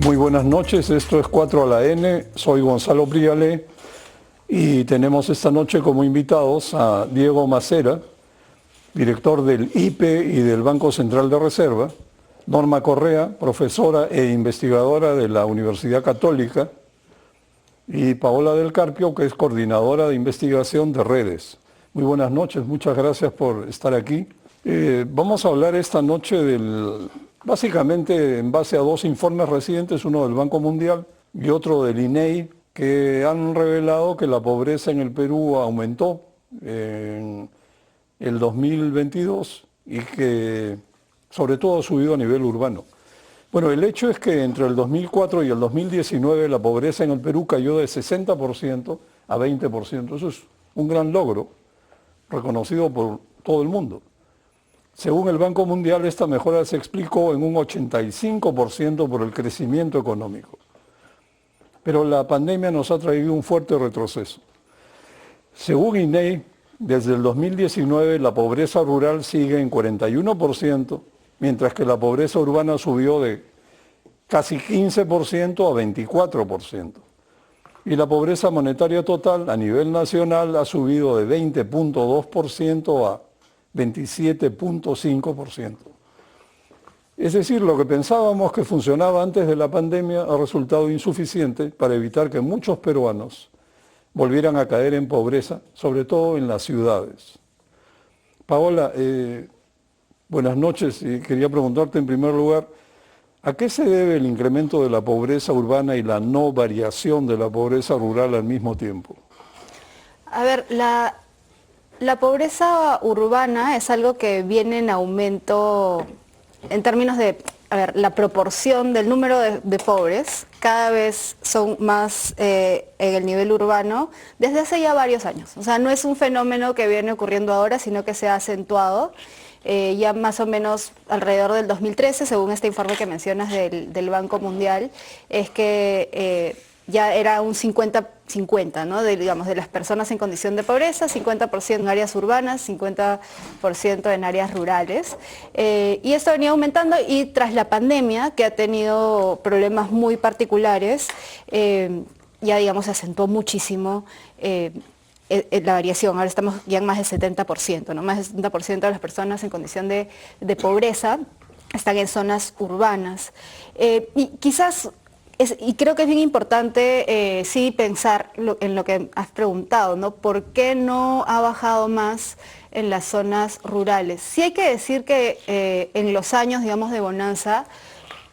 Muy buenas noches, esto es 4 a la N, soy Gonzalo Prialé y tenemos esta noche como invitados a Diego Macera, director del IPE y del Banco Central de Reserva, Norma Correa, profesora e investigadora de la Universidad Católica, y Paola del Carpio, que es coordinadora de investigación de redes. Muy buenas noches, muchas gracias por estar aquí. Vamos a hablar esta noche básicamente en base a dos informes recientes, uno del Banco Mundial y otro del INEI, que han revelado que la pobreza en el Perú aumentó en el 2022 y que sobre todo ha subido a nivel urbano. Bueno, el hecho es que entre el 2004 y el 2019 la pobreza en el Perú cayó de 60% a 20%. Eso es un gran logro, reconocido por todo el mundo. Según el Banco Mundial, esta mejora se explicó en un 85% por el crecimiento económico. Pero la pandemia nos ha traído un fuerte retroceso. Según INEI, desde el 2019 la pobreza rural sigue en 41%, mientras que la pobreza urbana subió de casi 15% a 24%. Y la pobreza monetaria total a nivel nacional ha subido de 20.2% a 27.5%. Es decir, lo que pensábamos que funcionaba antes de la pandemia ha resultado insuficiente para evitar que muchos peruanos volvieran a caer en pobreza, sobre todo en las ciudades. Paola, buenas noches. Quería preguntarte en primer lugar, ¿a qué se debe el incremento de la pobreza urbana y la no variación de la pobreza rural al mismo tiempo? A ver, la pobreza urbana es algo que viene en aumento en términos de, la proporción del número de pobres cada vez son más en el nivel urbano desde hace ya varios años. O sea, no es un fenómeno que viene ocurriendo ahora, sino que se ha acentuado ya más o menos alrededor del 2013, según este informe que mencionas del Banco Mundial, es que ya era un 50-50, ¿no? Digamos, de las personas en condición de pobreza, 50% en áreas urbanas, 50% en áreas rurales. Y esto venía aumentando y tras la pandemia, que ha tenido problemas muy particulares, ya digamos se acentuó muchísimo la variación. Ahora estamos ya en más del 70%, ¿no? Más del 70% de las personas en condición de pobreza están en zonas urbanas. Y quizás... y creo que es bien importante sí pensar en lo que has preguntado, ¿no? ¿Por qué no ha bajado más en las zonas rurales? Sí hay que decir que en los años, digamos, de bonanza,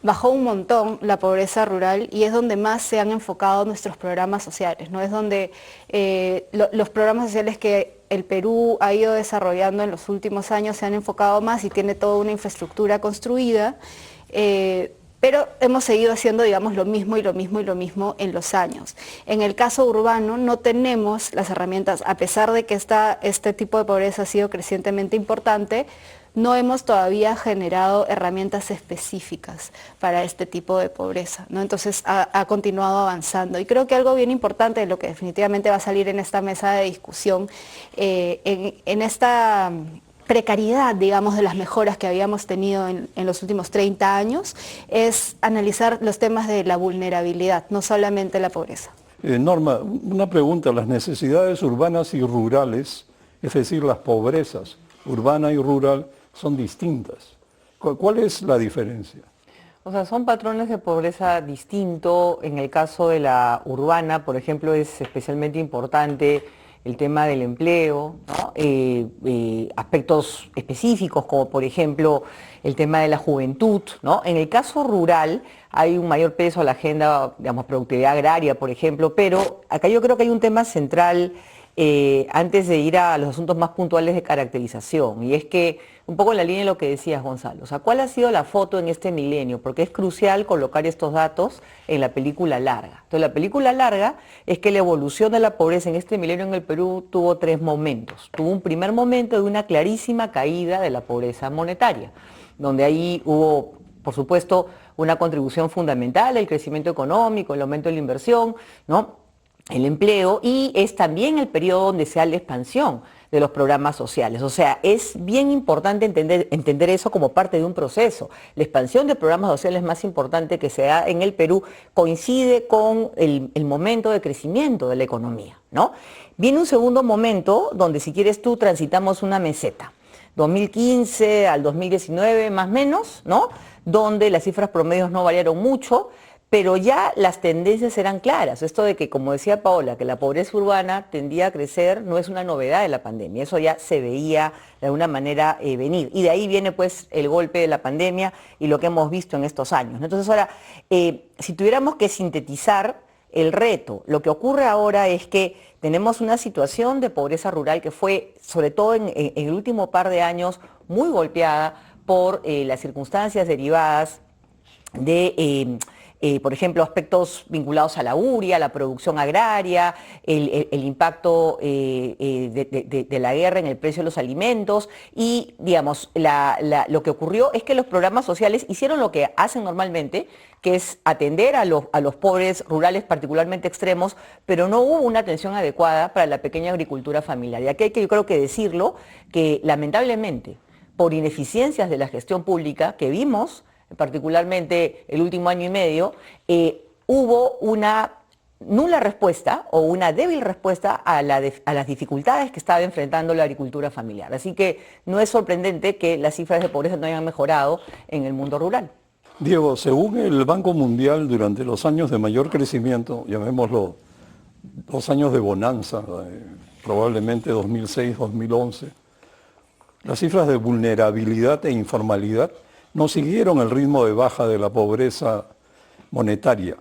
bajó un montón la pobreza rural y es donde más se han enfocado nuestros programas sociales, ¿no? Es donde los programas sociales que el Perú ha ido desarrollando en los últimos años se han enfocado más y tiene toda una infraestructura construida. Pero hemos seguido haciendo, digamos, lo mismo y lo mismo y lo mismo en los años. En el caso urbano no tenemos las herramientas, a pesar de que este tipo de pobreza ha sido crecientemente importante, no hemos todavía generado herramientas específicas para este tipo de pobreza, ¿no? Entonces ha continuado avanzando. Y creo que algo bien importante, de lo que definitivamente va a salir en esta mesa de discusión, en esta precariedad, digamos, de las mejoras que habíamos tenido en los últimos 30 años, es analizar los temas de la vulnerabilidad, no solamente la pobreza. Norma, una pregunta, las necesidades urbanas y rurales, es decir, las pobrezas urbana y rural, son distintas. ¿Cuál es la diferencia? O sea, son patrones de pobreza distintos. En el caso de la urbana, por ejemplo, es especialmente importante el tema del empleo, ¿no? Aspectos específicos como por ejemplo el tema de la juventud, ¿no? En el caso rural hay un mayor peso a la agenda, digamos, productividad agraria, por ejemplo, pero acá yo creo que hay un tema central antes de ir a los asuntos más puntuales de caracterización, y es que un poco en la línea de lo que decías, Gonzalo, o sea, ¿cuál ha sido la foto en este milenio? Porque es crucial colocar estos datos en la película larga. Entonces, la película larga es que la evolución de la pobreza en este milenio en el Perú tuvo tres momentos. Tuvo un primer momento de una clarísima caída de la pobreza monetaria, donde ahí hubo, por supuesto, una contribución fundamental, el crecimiento económico, el aumento de la inversión, ¿no? El empleo, y es también el periodo donde se da la expansión de los programas sociales. O sea, es bien importante entender eso como parte de un proceso. La expansión de programas sociales más importante que se da en el Perú coincide con el momento de crecimiento de la economía, ¿no? Viene un segundo momento donde, si quieres tú, transitamos una meseta. 2015 al 2019 más o menos, ¿no? Donde las cifras promedios no variaron mucho, pero ya las tendencias eran claras. Esto de que, como decía Paola, que la pobreza urbana tendía a crecer no es una novedad de la pandemia, eso ya se veía de alguna manera venir. Y de ahí viene pues el golpe de la pandemia y lo que hemos visto en estos años, ¿no? Entonces ahora, si tuviéramos que sintetizar el reto, lo que ocurre ahora es que tenemos una situación de pobreza rural que fue, sobre todo en el último par de años, muy golpeada por las circunstancias derivadas de, por ejemplo, aspectos vinculados a la uria, a la producción agraria, el impacto de la guerra en el precio de los alimentos y, digamos, lo que ocurrió es que los programas sociales hicieron lo que hacen normalmente, que es atender a los pobres rurales particularmente extremos, pero no hubo una atención adecuada para la pequeña agricultura familiar. Y aquí hay que, yo creo que decirlo, que lamentablemente, por ineficiencias de la gestión pública que vimos, particularmente el último año y medio, hubo una nula respuesta o una débil respuesta a las dificultades que estaba enfrentando la agricultura familiar. Así que no es sorprendente que las cifras de pobreza no hayan mejorado en el mundo rural. Diego, según el Banco Mundial, durante los años de mayor crecimiento, llamémoslo los años de bonanza, probablemente 2006-2011, las cifras de vulnerabilidad e informalidad no siguieron el ritmo de baja de la pobreza monetaria.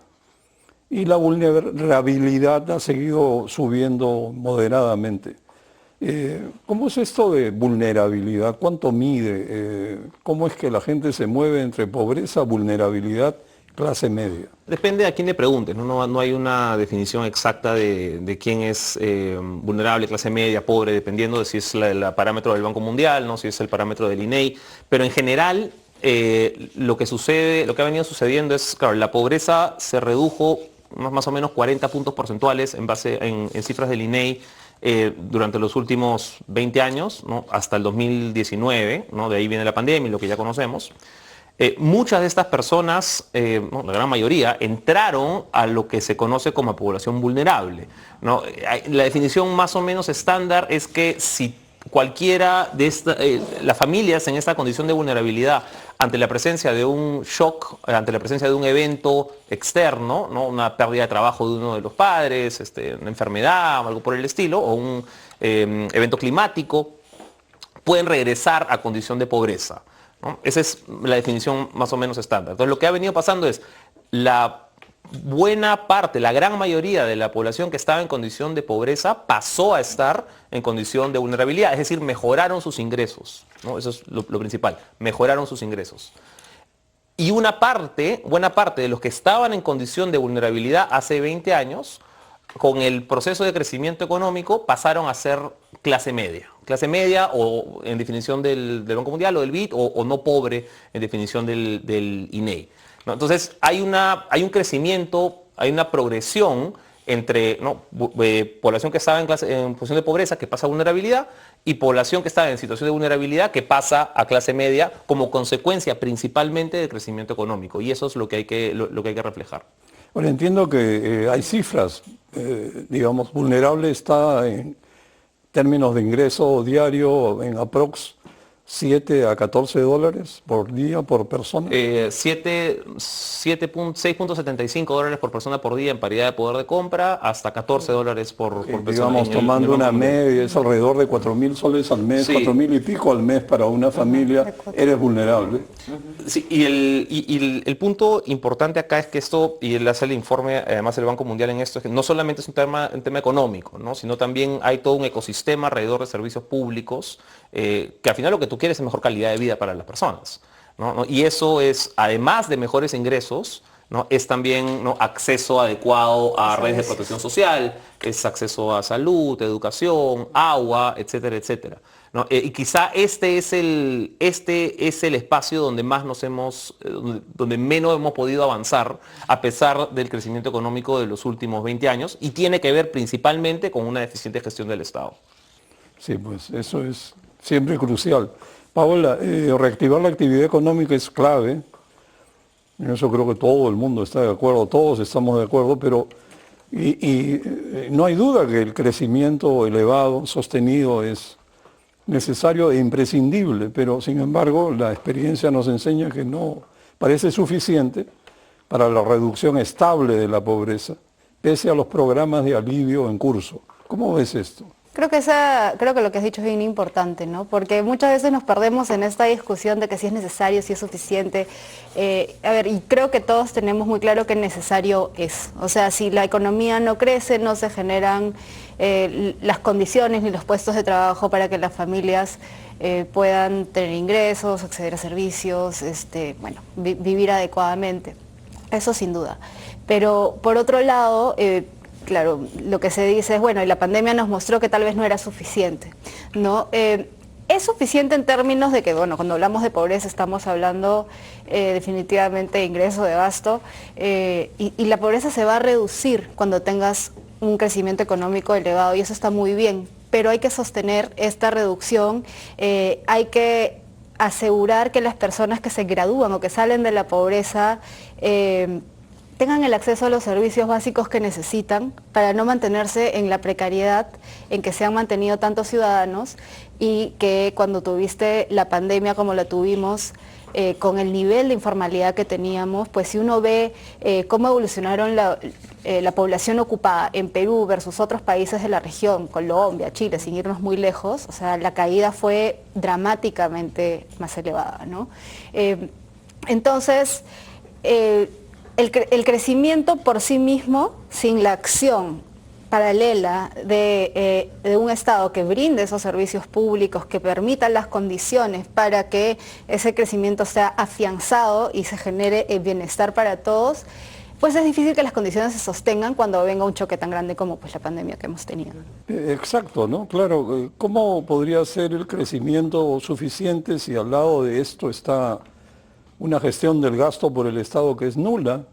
Y la vulnerabilidad ha seguido subiendo moderadamente. ¿Cómo es esto de vulnerabilidad? ¿Cuánto mide? ¿Cómo es que la gente se mueve entre pobreza, vulnerabilidad, clase media? Depende a quién le preguntes, no hay una definición exacta de quién es vulnerable, clase media, pobre, dependiendo de si es el parámetro del Banco Mundial, ¿no? Si es el parámetro del INEI, pero en general lo que ha venido sucediendo es, claro, la pobreza se redujo más o menos 40 puntos porcentuales en cifras del INEI durante los últimos 20 años, ¿no? Hasta el 2019, ¿no? De ahí viene la pandemia y lo que ya conocemos. Muchas de estas personas, no, la gran mayoría, entraron a lo que se conoce como población vulnerable, ¿no? La definición más o menos estándar es que si cualquiera de las familias en esta condición de vulnerabilidad ante la presencia de un shock, ante la presencia de un evento externo, ¿no? Una pérdida de trabajo de uno de los padres, una enfermedad, algo por el estilo, o un evento climático, pueden regresar a condición de pobreza, ¿no? Esa es la definición más o menos estándar. Entonces lo que ha venido pasando es la buena parte, la gran mayoría de la población que estaba en condición de pobreza pasó a estar en condición de vulnerabilidad, es decir, mejoraron sus ingresos, ¿no? Eso es lo principal, mejoraron sus ingresos. Y buena parte de los que estaban en condición de vulnerabilidad hace 20 años, con el proceso de crecimiento económico, pasaron a ser clase media o en definición del Banco Mundial o del BID, o no pobre en definición del INEI. ¿No? Entonces hay un crecimiento, hay una progresión entre, ¿no? Población que estaba en posición de pobreza que pasa a vulnerabilidad y población que estaba en situación de vulnerabilidad que pasa a clase media como consecuencia principalmente del crecimiento económico, y eso es lo que hay que reflejar. Bueno, entiendo que hay cifras, digamos, vulnerable está en términos de ingreso diario en aprox 7 a 14 dólares por día por persona. 6.75 dólares por persona por día en paridad de poder de compra, hasta 14 dólares por persona. Digamos, tomando una media, es alrededor de 4.000 soles al mes, sí. 4.000 y pico al mes para una familia, eres vulnerable. Sí, y el punto importante acá es que esto, y él hace el informe, además el Banco Mundial en esto, es que no solamente es un tema económico, ¿no? Sino también hay todo un ecosistema alrededor de servicios públicos, que al final lo que tú quieres es mejor calidad de vida para las personas, ¿no? Y eso es, además de mejores ingresos, ¿no? Es también, ¿no? Acceso adecuado a redes de protección social, es acceso a salud, educación, agua, etcétera, etcétera, ¿no? Y quizá este es el espacio donde donde menos hemos podido avanzar a pesar del crecimiento económico de los últimos 20 años, y tiene que ver principalmente con una deficiente gestión del Estado. Sí, pues eso es siempre crucial. Paola, reactivar la actividad económica es clave. En eso creo que todo el mundo está de acuerdo, todos estamos de acuerdo, pero no hay duda que el crecimiento elevado, sostenido, es necesario e imprescindible, pero sin embargo la experiencia nos enseña que no parece suficiente para la reducción estable de la pobreza, pese a los programas de alivio en curso. ¿Cómo ves esto? Creo que lo que has dicho es bien importante, ¿no? Porque muchas veces nos perdemos en esta discusión de que si es necesario, si es suficiente. Y creo que todos tenemos muy claro que necesario es. O sea, si la economía no crece, no se generan las condiciones ni los puestos de trabajo para que las familias puedan tener ingresos, acceder a servicios, vivir adecuadamente. Eso sin duda. Pero por otro lado, claro, lo que se dice es, bueno, y la pandemia nos mostró que tal vez no era suficiente, ¿no? Es suficiente en términos de que, bueno, cuando hablamos de pobreza estamos hablando definitivamente de ingreso, de gasto, y la pobreza se va a reducir cuando tengas un crecimiento económico elevado, y eso está muy bien, pero hay que sostener esta reducción, hay que asegurar que las personas que se gradúan o que salen de la pobreza tengan el acceso a los servicios básicos que necesitan para no mantenerse en la precariedad en que se han mantenido tantos ciudadanos, y que cuando tuviste la pandemia como la tuvimos, con el nivel de informalidad que teníamos, pues si uno ve cómo evolucionaron la población ocupada en Perú versus otros países de la región, Colombia, Chile, sin irnos muy lejos, o sea, la caída fue dramáticamente más elevada, ¿no? Entonces, el crecimiento por sí mismo, sin la acción paralela de un Estado que brinde esos servicios públicos, que permitan las condiciones para que ese crecimiento sea afianzado y se genere el bienestar para todos, pues es difícil que las condiciones se sostengan cuando venga un choque tan grande como pues la pandemia que hemos tenido. Exacto, ¿no? Claro, ¿cómo podría ser el crecimiento suficiente si al lado de esto está una gestión del gasto por el Estado que es nula?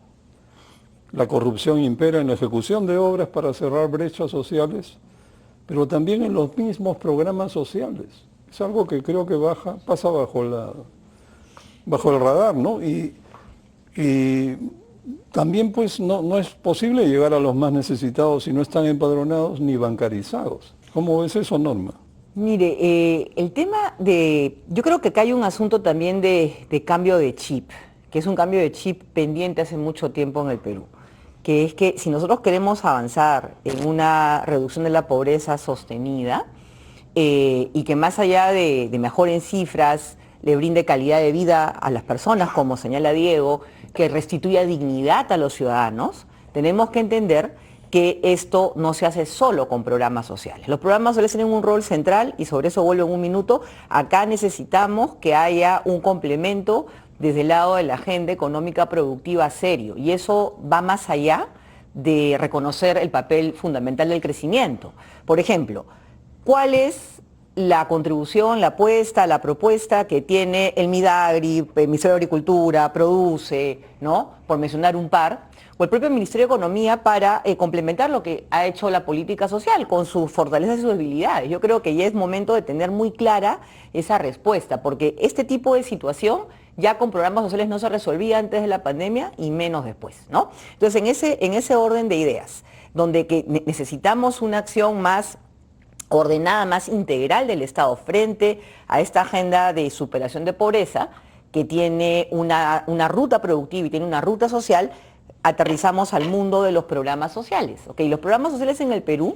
La corrupción impera en la ejecución de obras para cerrar brechas sociales, pero también en los mismos programas sociales. Es algo que creo que pasa bajo el radar, ¿no? Y también pues no es posible llegar a los más necesitados si no están empadronados ni bancarizados. ¿Cómo ves eso, Norma? Mire, el tema yo creo que acá hay un asunto también de cambio de chip, que es un cambio de chip pendiente hace mucho tiempo en el Perú, que es que si nosotros queremos avanzar en una reducción de la pobreza sostenida, y que más allá de mejorar en cifras, le brinde calidad de vida a las personas, como señala Diego, que restituya dignidad a los ciudadanos, tenemos que entender que esto no se hace solo con programas sociales. Los programas sociales tienen un rol central, y sobre eso vuelvo en un minuto. Acá necesitamos que haya un complemento desde el lado de la agenda económica productiva serio, y eso va más allá de reconocer el papel fundamental del crecimiento. Por ejemplo, ¿cuál es la contribución, la apuesta, la propuesta que tiene el Midagri, el Ministerio de Agricultura, Produce, ¿no?, por mencionar un par, o el propio Ministerio de Economía, para complementar lo que ha hecho la política social con sus fortalezas y sus debilidades? Yo creo que ya es momento de tener muy clara esa respuesta, porque este tipo de situación ya con programas sociales no se resolvía antes de la pandemia y menos después, ¿no? Entonces, en ese orden de ideas, donde necesitamos una acción más ordenada, más integral del Estado frente a esta agenda de superación de pobreza, que tiene una ruta productiva y tiene una ruta social, aterrizamos al mundo de los programas sociales. ¿Okay? Los programas sociales en el Perú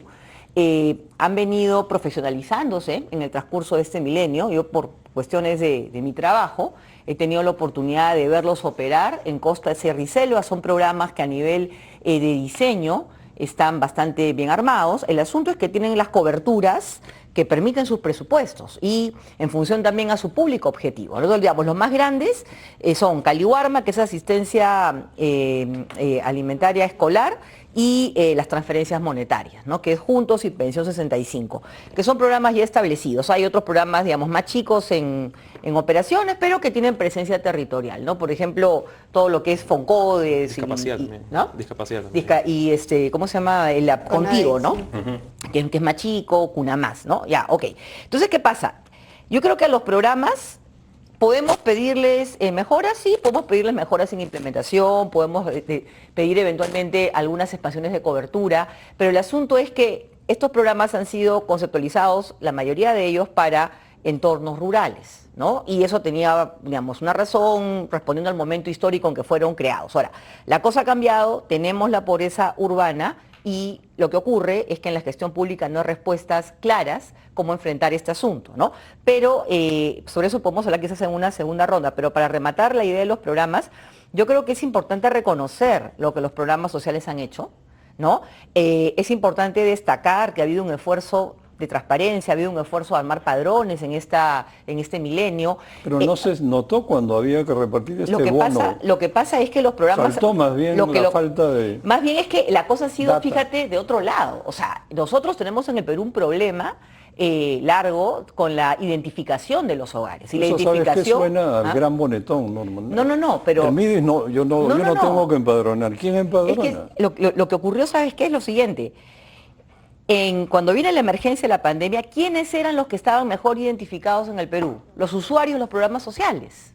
han venido profesionalizándose en el transcurso de este milenio. Yo, por cuestiones de mi trabajo, he tenido la oportunidad de verlos operar en Costa de Sierra y Selva. Son programas que a nivel de diseño están bastante bien armados. El asunto es que tienen las coberturas que permiten sus presupuestos y en función también a su público objetivo. Nosotros, digamos, los más grandes son Caliwarma, que es asistencia alimentaria escolar, y las transferencias monetarias, ¿no? Que es Juntos y Pensión 65, que son programas ya establecidos. Hay otros programas, digamos, más chicos en operaciones, pero que tienen presencia territorial, ¿no? Por ejemplo, todo lo que es FONCODES, Discapacidad también. ¿no? Discapacidad también. ¿Cómo se llama? Contigo, ¿no? Sí. Que es más chico, Cuna Más, ¿no? Ya, ok. Entonces, ¿qué pasa? Yo creo que a los programas podemos pedirles mejoras, sí, podemos pedirles mejoras en implementación, podemos pedir eventualmente algunas expansiones de cobertura, pero el asunto es que estos programas han sido conceptualizados, la mayoría de ellos, para entornos rurales, ¿no? Y eso tenía, digamos, una razón respondiendo al momento histórico en que fueron creados. Ahora, la cosa ha cambiado, tenemos la pobreza urbana y lo que ocurre es que en la gestión pública no hay respuestas claras cómo enfrentar este asunto, ¿no? Pero sobre eso podemos hablar quizás en una segunda ronda, pero para rematar la idea de los programas, yo creo que es importante reconocer lo que los programas sociales han hecho, ¿no? Es importante destacar que ha habido un esfuerzo de transparencia, ha habido un esfuerzo de armar padrones en este milenio. Pero no se notó cuando había que repartir este bono. Lo que pasa es que los programas... Saltó más bien falta de... Más bien es que la cosa ha sido, data. fíjate, de otro lado. O sea, nosotros tenemos en el Perú un problema largo con la identificación de los hogares. Y la Eso identificación, sabes que suena al gran bonetón, Norman. No, pero... El MIDIS yo no tengo que empadronar. ¿Quién empadrona? Es que lo que ocurrió, ¿sabes qué? Es lo siguiente. Cuando viene la emergencia de la pandemia, ¿quiénes eran los que estaban mejor identificados en el Perú? Los usuarios de los programas sociales,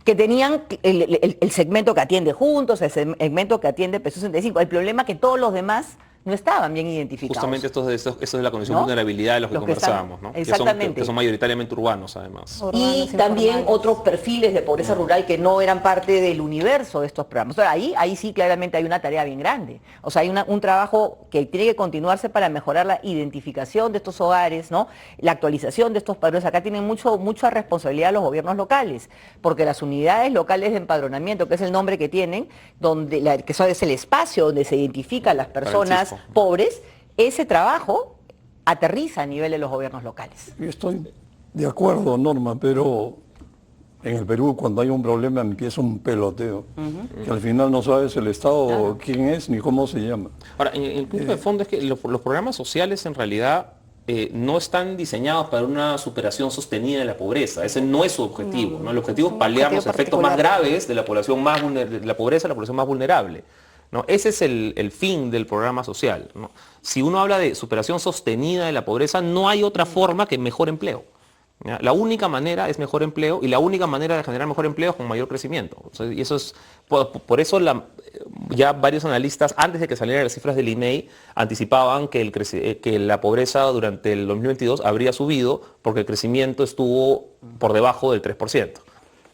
que tenían el segmento que atiende Juntos, el segmento que atiende Pensión 65. El problema es que todos los demás no estaban bien identificados. Justamente eso es la condición ¿no? de vulnerabilidad de los que conversábamos, ¿no? Exactamente. Que son mayoritariamente urbanos, además. Y también otros perfiles de pobreza rural que no eran parte del universo de estos programas. Ahora, ahí sí claramente hay una tarea bien grande. O sea, hay un trabajo que tiene que continuarse para mejorar la identificación de estos hogares, ¿no? La actualización de estos padrones. Acá tienen mucha responsabilidad los gobiernos locales, porque las unidades locales de empadronamiento, que es el nombre que tienen, que es el espacio donde se identifican las personas pobres, ese trabajo aterriza a nivel de los gobiernos locales. Estoy de acuerdo, Norma, pero en el Perú cuando hay un problema empieza un peloteo, que al final no sabes el Estado quién es ni cómo se llama. Ahora, el punto de fondo es que los programas sociales en realidad no están diseñados para una superación sostenida de la pobreza. Ese no es su objetivo, ¿no? El objetivo es paliar los efectos más graves de la población de la pobreza, la población más vulnerable, ¿no? Ese es el fin del programa social, ¿no? Si uno habla de superación sostenida de la pobreza, no hay otra forma que mejor empleo, ¿ya? La única manera es mejor empleo y la única manera de generar mejor empleo es con mayor crecimiento. O sea, y eso es, por eso ya varios analistas, antes de que salieran las cifras del INEI, anticipaban que la pobreza durante el 2022 habría subido porque el crecimiento estuvo por debajo del 3%.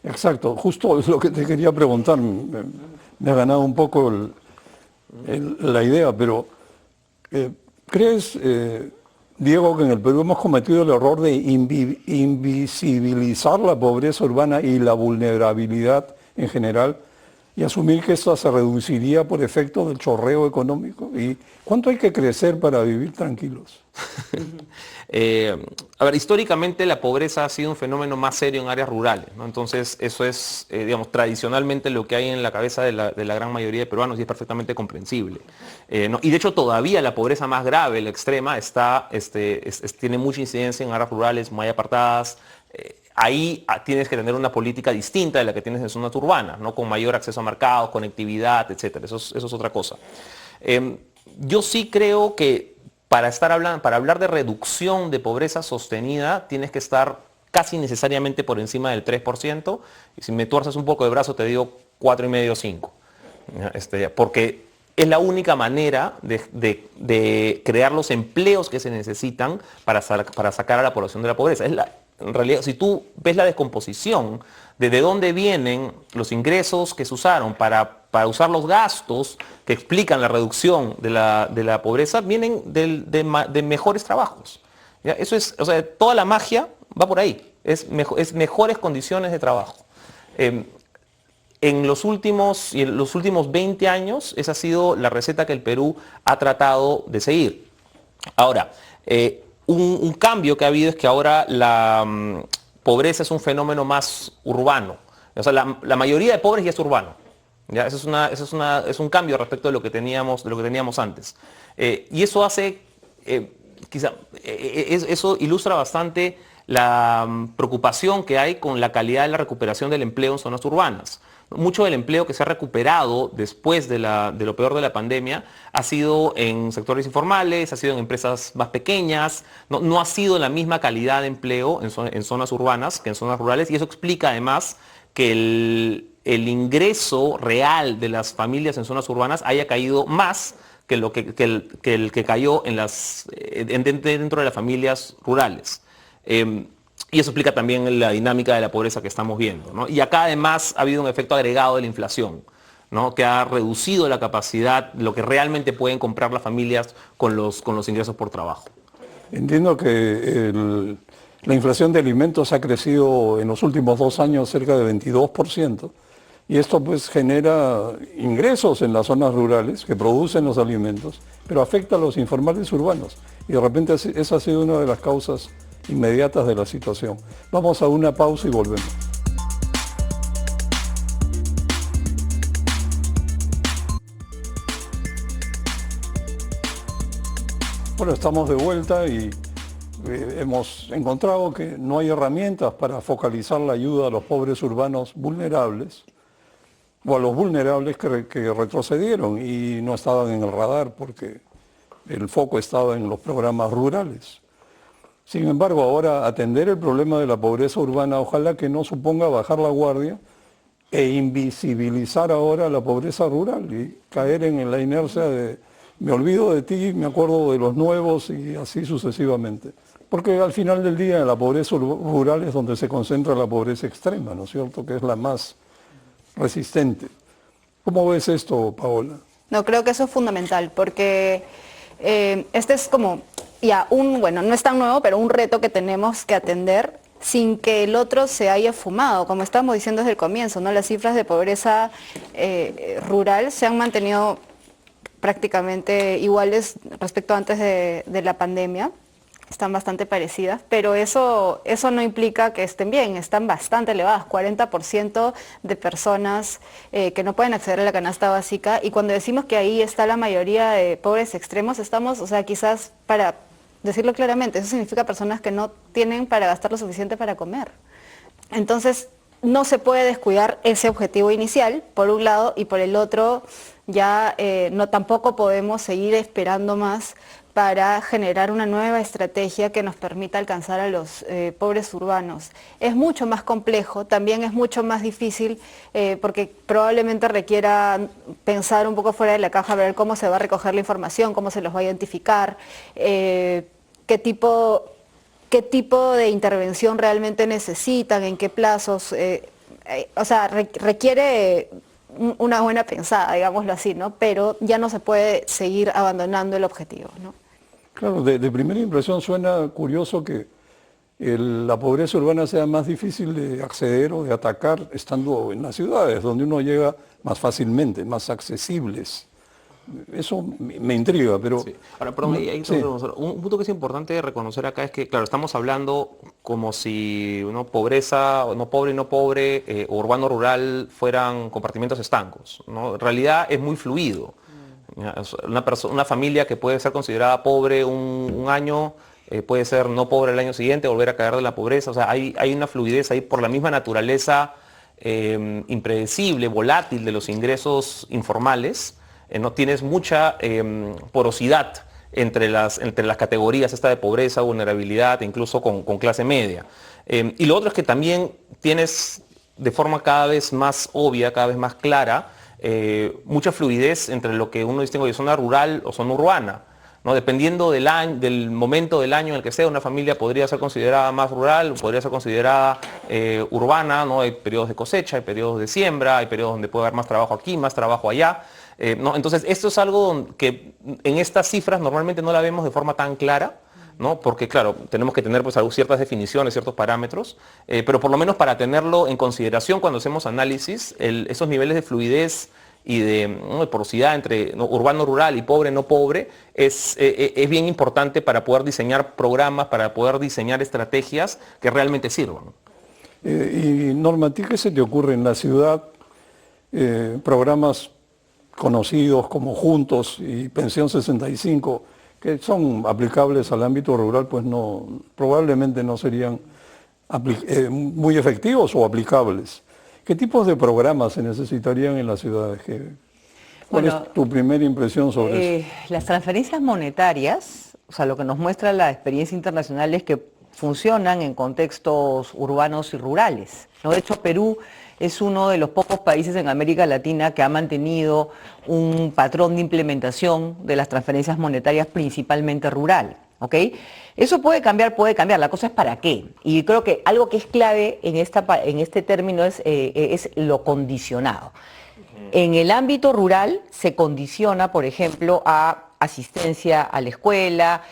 Exacto, justo es lo que te quería preguntar. Me ha ganado un poco la idea, pero ¿crees, Diego, que en el Perú hemos cometido el error de invisibilizar la pobreza urbana y la vulnerabilidad en general y asumir que esto se reduciría por efecto del chorreo económico? ¿Y cuánto hay que crecer para vivir tranquilos? A ver, históricamente la pobreza ha sido un fenómeno más serio en áreas rurales, ¿no? Entonces eso es, digamos, tradicionalmente lo que hay en la cabeza de la gran mayoría de peruanos y es perfectamente comprensible, ¿no? Y de hecho todavía la pobreza más grave, la extrema, tiene mucha incidencia en áreas rurales muy apartadas. Ahí tienes que tener una política distinta de la que tienes en zonas urbanas, ¿no? Con mayor acceso a mercados, conectividad, etcétera. Eso es otra cosa. Yo sí creo que para hablar de reducción de pobreza sostenida, tienes que estar casi necesariamente por encima del 3%, y si me tuerces un poco de brazo te digo 4,5, 5. Porque es la única manera de crear los empleos que se necesitan para sacar a la población de la pobreza. En realidad, si tú ves la descomposición de dónde vienen los ingresos que se usaron para usar los gastos que explican la reducción de la pobreza, vienen de mejores trabajos, ¿ya? Eso es, o sea, toda la magia va por ahí, es mejores condiciones de trabajo. En los últimos 20 años, esa ha sido la receta que el Perú ha tratado de seguir. Ahora, un cambio que ha habido es que ahora la pobreza es un fenómeno más urbano. O sea, la mayoría de pobres ya es urbano. ¿Ya? Es un cambio respecto de lo que teníamos antes. Y eso hace, eso ilustra bastante la preocupación que hay con la calidad de la recuperación del empleo en zonas urbanas. Mucho del empleo que se ha recuperado después de lo peor de la pandemia ha sido en sectores informales, ha sido en empresas más pequeñas, no ha sido la misma calidad de empleo en zonas urbanas que en zonas rurales, y eso explica además que el ingreso real de las familias en zonas urbanas haya caído más que el que cayó dentro de las familias rurales. Y eso explica también la dinámica de la pobreza que estamos viendo, ¿no? Y acá además ha habido un efecto agregado de la inflación, ¿no? Que ha reducido la capacidad, lo que realmente pueden comprar las familias con los ingresos por trabajo. Entiendo que la inflación de alimentos ha crecido en los últimos 2 años cerca de 22%, y esto pues genera ingresos en las zonas rurales que producen los alimentos, pero afecta a los informales urbanos, y de repente esa ha sido una de las causas inmediatas de la situación. Vamos a una pausa y volvemos. Bueno, estamos de vuelta y hemos encontrado que no hay herramientas para focalizar la ayuda a los pobres urbanos vulnerables o a los vulnerables que retrocedieron y no estaban en el radar porque el foco estaba en los programas rurales. Sin embargo, ahora atender el problema de la pobreza urbana, ojalá que no suponga bajar la guardia e invisibilizar ahora la pobreza rural y caer en la inercia de me olvido de ti, me acuerdo de los nuevos y así sucesivamente. Porque al final del día la pobreza rural es donde se concentra la pobreza extrema, ¿no es cierto? Que es la más resistente. ¿Cómo ves esto, Paola? No, creo que eso es fundamental, porque este es como ya bueno, no es tan nuevo, pero un reto que tenemos que atender sin que el otro se haya fumado, como estábamos diciendo desde el comienzo, ¿no? Las cifras de pobreza rural se han mantenido prácticamente iguales respecto a antes de la pandemia. Están bastante parecidas, pero eso no implica que estén bien, están bastante elevadas, 40% de personas que no pueden acceder a la canasta básica, y cuando decimos que ahí está la mayoría de pobres extremos, estamos, o sea, quizás para decirlo claramente, eso significa personas que no tienen para gastar lo suficiente para comer. Entonces, no se puede descuidar ese objetivo inicial, por un lado, y por el otro, ya tampoco podemos seguir esperando más para generar una nueva estrategia que nos permita alcanzar a los pobres urbanos. Es mucho más complejo, también es mucho más difícil porque probablemente requiera pensar un poco fuera de la caja, ver cómo se va a recoger la información, cómo se los va a identificar, qué tipo de intervención realmente necesitan, en qué plazos. O sea, requiere una buena pensada, digámoslo así, ¿no? Pero ya no se puede seguir abandonando el objetivo, ¿no? Claro, de primera impresión suena curioso que la pobreza urbana sea más difícil de acceder o de atacar estando en las ciudades, donde uno llega más fácilmente, más accesibles. Eso me intriga, pero... Sí. Ahora, perdón, un punto que es importante reconocer acá es que, claro, estamos hablando como si pobreza, no pobre, o urbano-rural fueran compartimentos estancos, ¿no? En realidad es muy fluido. Una familia que puede ser considerada pobre un año, puede ser no pobre el año siguiente, volver a caer de la pobreza. O sea, hay una fluidez ahí por la misma naturaleza impredecible, volátil de los ingresos informales. No tienes mucha porosidad entre las categorías esta de pobreza, vulnerabilidad, incluso con clase media. Y lo otro es que también tienes de forma cada vez más obvia, cada vez más clara, mucha fluidez entre lo que uno distingue de zona rural o zona urbana, ¿no? Dependiendo del momento del año en el que sea, una familia podría ser considerada más rural, podría ser considerada urbana, ¿no? Hay periodos de cosecha, hay periodos de siembra, hay periodos donde puede haber más trabajo aquí, más trabajo allá. ¿No? Entonces, esto es algo que en estas cifras normalmente no la vemos de forma tan clara, ¿no? Porque claro, tenemos que tener pues ciertas definiciones, ciertos parámetros, pero por lo menos para tenerlo en consideración cuando hacemos análisis, esos niveles de fluidez y de porosidad entre urbano-rural y pobre-no pobre es bien importante para poder diseñar programas, para poder diseñar estrategias que realmente sirvan. Y Norma, ¿a ti qué se te ocurre en la ciudad? programas conocidos como Juntos y Pensión 65, que son aplicables al ámbito rural, pues no, probablemente no serían muy efectivos o aplicables. ¿Qué tipos de programas se necesitarían en las ciudades? ¿Cuál es tu primera impresión sobre eso? Las transferencias monetarias, o sea, lo que nos muestra la experiencia internacional es que funcionan en contextos urbanos y rurales, ¿no? De hecho, Perú es uno de los pocos países en América Latina que ha mantenido un patrón de implementación de las transferencias monetarias principalmente rural, ¿ok? Eso puede cambiar, la cosa es para qué. Y creo que algo que es clave en este término es lo condicionado. En el ámbito rural se condiciona, por ejemplo, a asistencia a la escuela,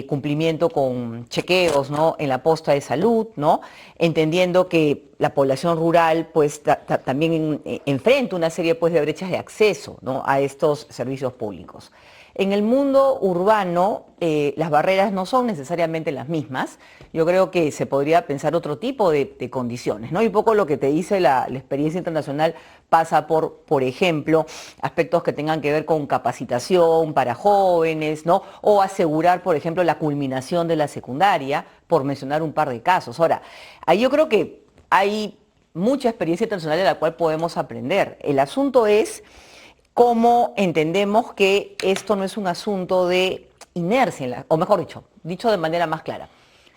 cumplimiento con chequeos, ¿no?, en la posta de salud, ¿no?, entendiendo que la población rural pues también enfrenta una serie pues de brechas de acceso, ¿no?, a estos servicios públicos. En el mundo urbano las barreras no son necesariamente las mismas. Yo creo que se podría pensar otro tipo de condiciones, ¿no? Y un poco lo que te dice la experiencia internacional pasa por ejemplo, aspectos que tengan que ver con capacitación para jóvenes, ¿no? O asegurar, por ejemplo, la culminación de la secundaria, por mencionar un par de casos. Ahora, ahí yo creo que hay mucha experiencia internacional de la cual podemos aprender. El asunto es cómo entendemos que esto no es un asunto de inercia, o mejor dicho de manera más clara.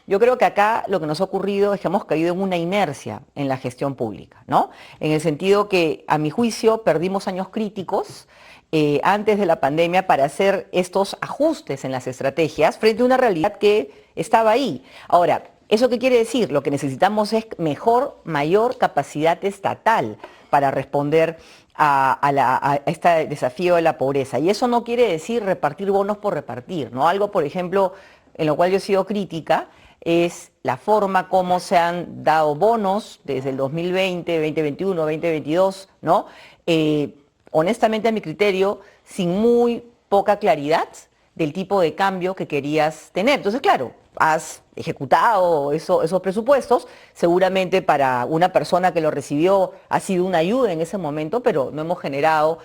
Yo creo que acá lo que nos ha ocurrido es que hemos caído en una inercia en la gestión pública, ¿no? En el sentido que, a mi juicio, perdimos años críticos antes de la pandemia para hacer estos ajustes en las estrategias frente a una realidad que estaba ahí. Ahora, ¿eso qué quiere decir? Lo que necesitamos es mayor capacidad estatal para responder a este desafío de la pobreza. Y eso no quiere decir repartir bonos por repartir, ¿no? Algo, por ejemplo, en lo cual yo he sido crítica, es la forma como se han dado bonos desde el 2020, 2021, 2022, ¿no? Honestamente, a mi criterio, sin muy poca claridad del tipo de cambio que querías tener. Entonces, claro, has ejecutado esos presupuestos, seguramente para una persona que lo recibió ha sido una ayuda en ese momento, pero no hemos generado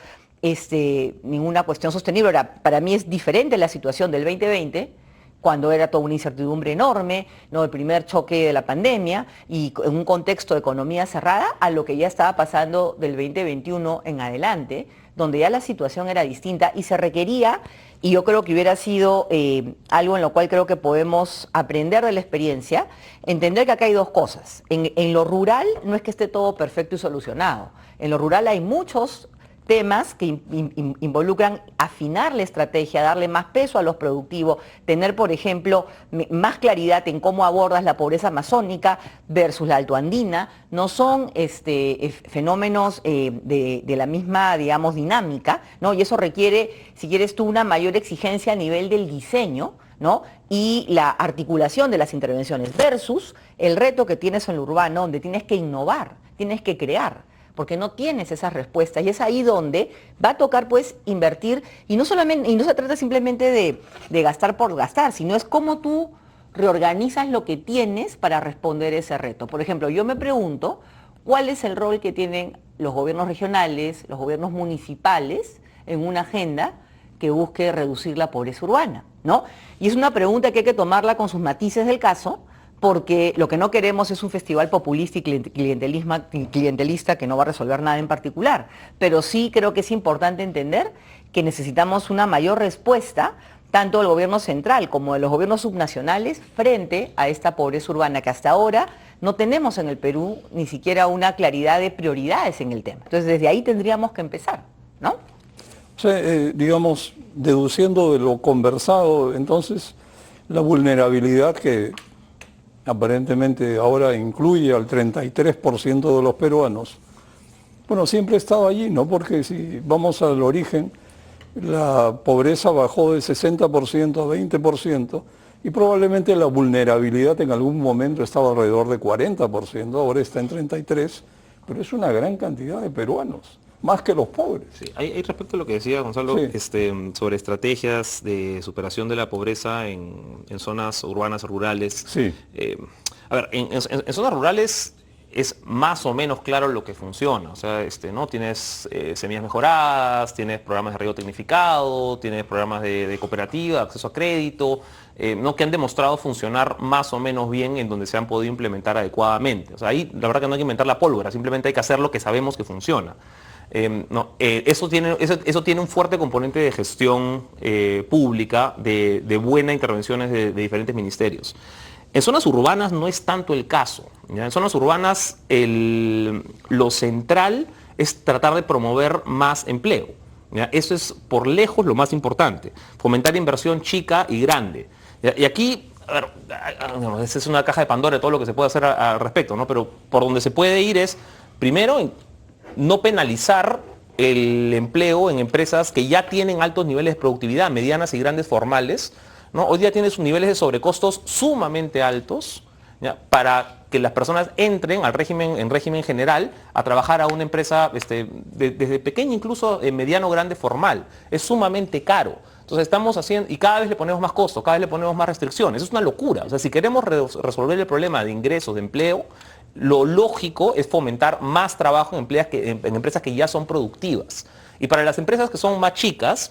ninguna cuestión sostenible. Ahora, para mí es diferente la situación del 2020, cuando era toda una incertidumbre enorme, ¿no?, el primer choque de la pandemia y en un contexto de economía cerrada, a lo que ya estaba pasando del 2021 en adelante, donde ya la situación era distinta y se requería, y yo creo que hubiera sido algo en lo cual creo que podemos aprender de la experiencia, entender que acá hay dos cosas. En lo rural no es que esté todo perfecto y solucionado. En lo rural hay muchos temas que involucran afinar la estrategia, darle más peso a los productivos, tener, por ejemplo, más claridad en cómo abordas la pobreza amazónica versus la altoandina. No son fenómenos de la misma, digamos, dinámica, ¿no? Y eso requiere, si quieres tú, una mayor exigencia a nivel del diseño, ¿no?, y la articulación de las intervenciones versus el reto que tienes en lo urbano, donde tienes que innovar, tienes que crear, porque no tienes esas respuestas, y es ahí donde va a tocar pues invertir, y no se trata simplemente de gastar por gastar, sino es cómo tú reorganizas lo que tienes para responder ese reto. Por ejemplo, yo me pregunto cuál es el rol que tienen los gobiernos regionales, los gobiernos municipales en una agenda que busque reducir la pobreza urbana, ¿no? Y es una pregunta que hay que tomarla con sus matices del caso, porque lo que no queremos es un festival populista y clientelista que no va a resolver nada en particular. Pero sí creo que es importante entender que necesitamos una mayor respuesta, tanto del gobierno central como de los gobiernos subnacionales, frente a esta pobreza urbana, que hasta ahora no tenemos en el Perú ni siquiera una claridad de prioridades en el tema. Entonces, desde ahí tendríamos que empezar, ¿no? O sea, digamos, deduciendo de lo conversado, entonces, la vulnerabilidad que aparentemente ahora incluye al 33% de los peruanos, bueno, siempre ha estado allí, ¿no? Porque si vamos al origen, la pobreza bajó de 60% a 20% y probablemente la vulnerabilidad en algún momento estaba alrededor de 40%, ahora está en 33%, pero es una gran cantidad de peruanos, más que los pobres. Sí, hay respecto a lo que decía Gonzalo, sí, sobre estrategias de superación de la pobreza en zonas urbanas, rurales. Sí. A ver, en zonas rurales es más o menos claro lo que funciona. O sea, ¿no? Tienes semillas mejoradas, tienes programas de riego tecnificado, tienes programas de cooperativa, acceso a crédito, ¿no? que han demostrado funcionar más o menos bien en donde se han podido implementar adecuadamente. O sea, ahí la verdad que no hay que inventar la pólvora, simplemente hay que hacer lo que sabemos que funciona. Eso tiene un fuerte componente de gestión pública, de buenas intervenciones de diferentes ministerios. En zonas urbanas no es tanto el caso, ¿ya? En zonas urbanas lo central es tratar de promover más empleo, ¿ya? Eso es por lejos lo más importante, fomentar inversión chica y grande. ¿Ya? Y aquí, a ver, esa es una caja de Pandora de todo lo que se puede hacer al respecto, ¿no? Pero por donde se puede ir es, primero, no penalizar el empleo en empresas que ya tienen altos niveles de productividad, medianas y grandes formales, ¿no? Hoy día tienes niveles de sobrecostos sumamente altos, ¿ya? Para que las personas entren en régimen general a trabajar a una empresa desde pequeña, incluso mediano, grande, formal. Es sumamente caro. Entonces estamos haciendo, y cada vez le ponemos más costos, cada vez le ponemos más restricciones. Es una locura. O sea, si queremos resolver el problema de ingresos, de empleo, lo lógico es fomentar más trabajo en empresas que ya son productivas. Y para las empresas que son más chicas,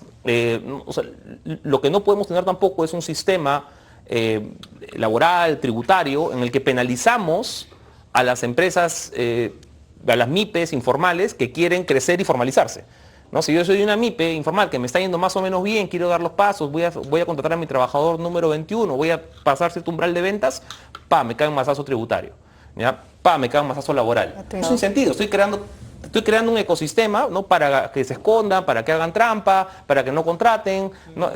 o sea, lo que no podemos tener tampoco es un sistema laboral, tributario, en el que penalizamos a las empresas, a las MIPES informales que quieren crecer y formalizarse. ¿No? Si yo soy una MIPE informal que me está yendo más o menos bien, quiero dar los pasos, voy a contratar a mi trabajador número 21, voy a pasar cierto umbral de ventas, me cae un masazo tributario, ¿ya? Me cae un masazo laboral. Es un sentido, estoy creando un ecosistema, ¿no? Para que se escondan, para que hagan trampa, para que no contraten, ¿no?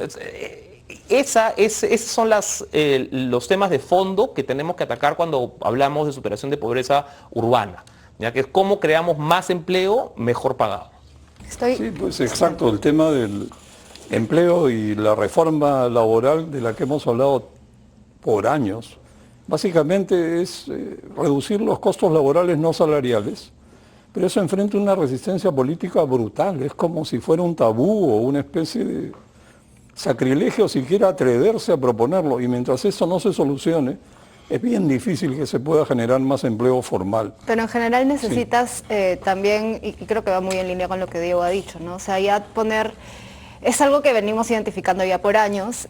Esos son los temas de fondo que tenemos que atacar cuando hablamos de superación de pobreza urbana, ya que es cómo creamos más empleo mejor pagado. Sí, pues exacto, el tema del empleo y la reforma laboral de la que hemos hablado por años, básicamente es reducir los costos laborales no salariales, pero eso enfrenta una resistencia política brutal, es como si fuera un tabú o una especie de sacrilegio siquiera atreverse a proponerlo, y mientras eso no se solucione, es bien difícil que se pueda generar más empleo formal. Pero en general necesitas también, y creo que va muy en línea con lo que Diego ha dicho, ¿no? O sea, ya poner, es algo que venimos identificando ya por años,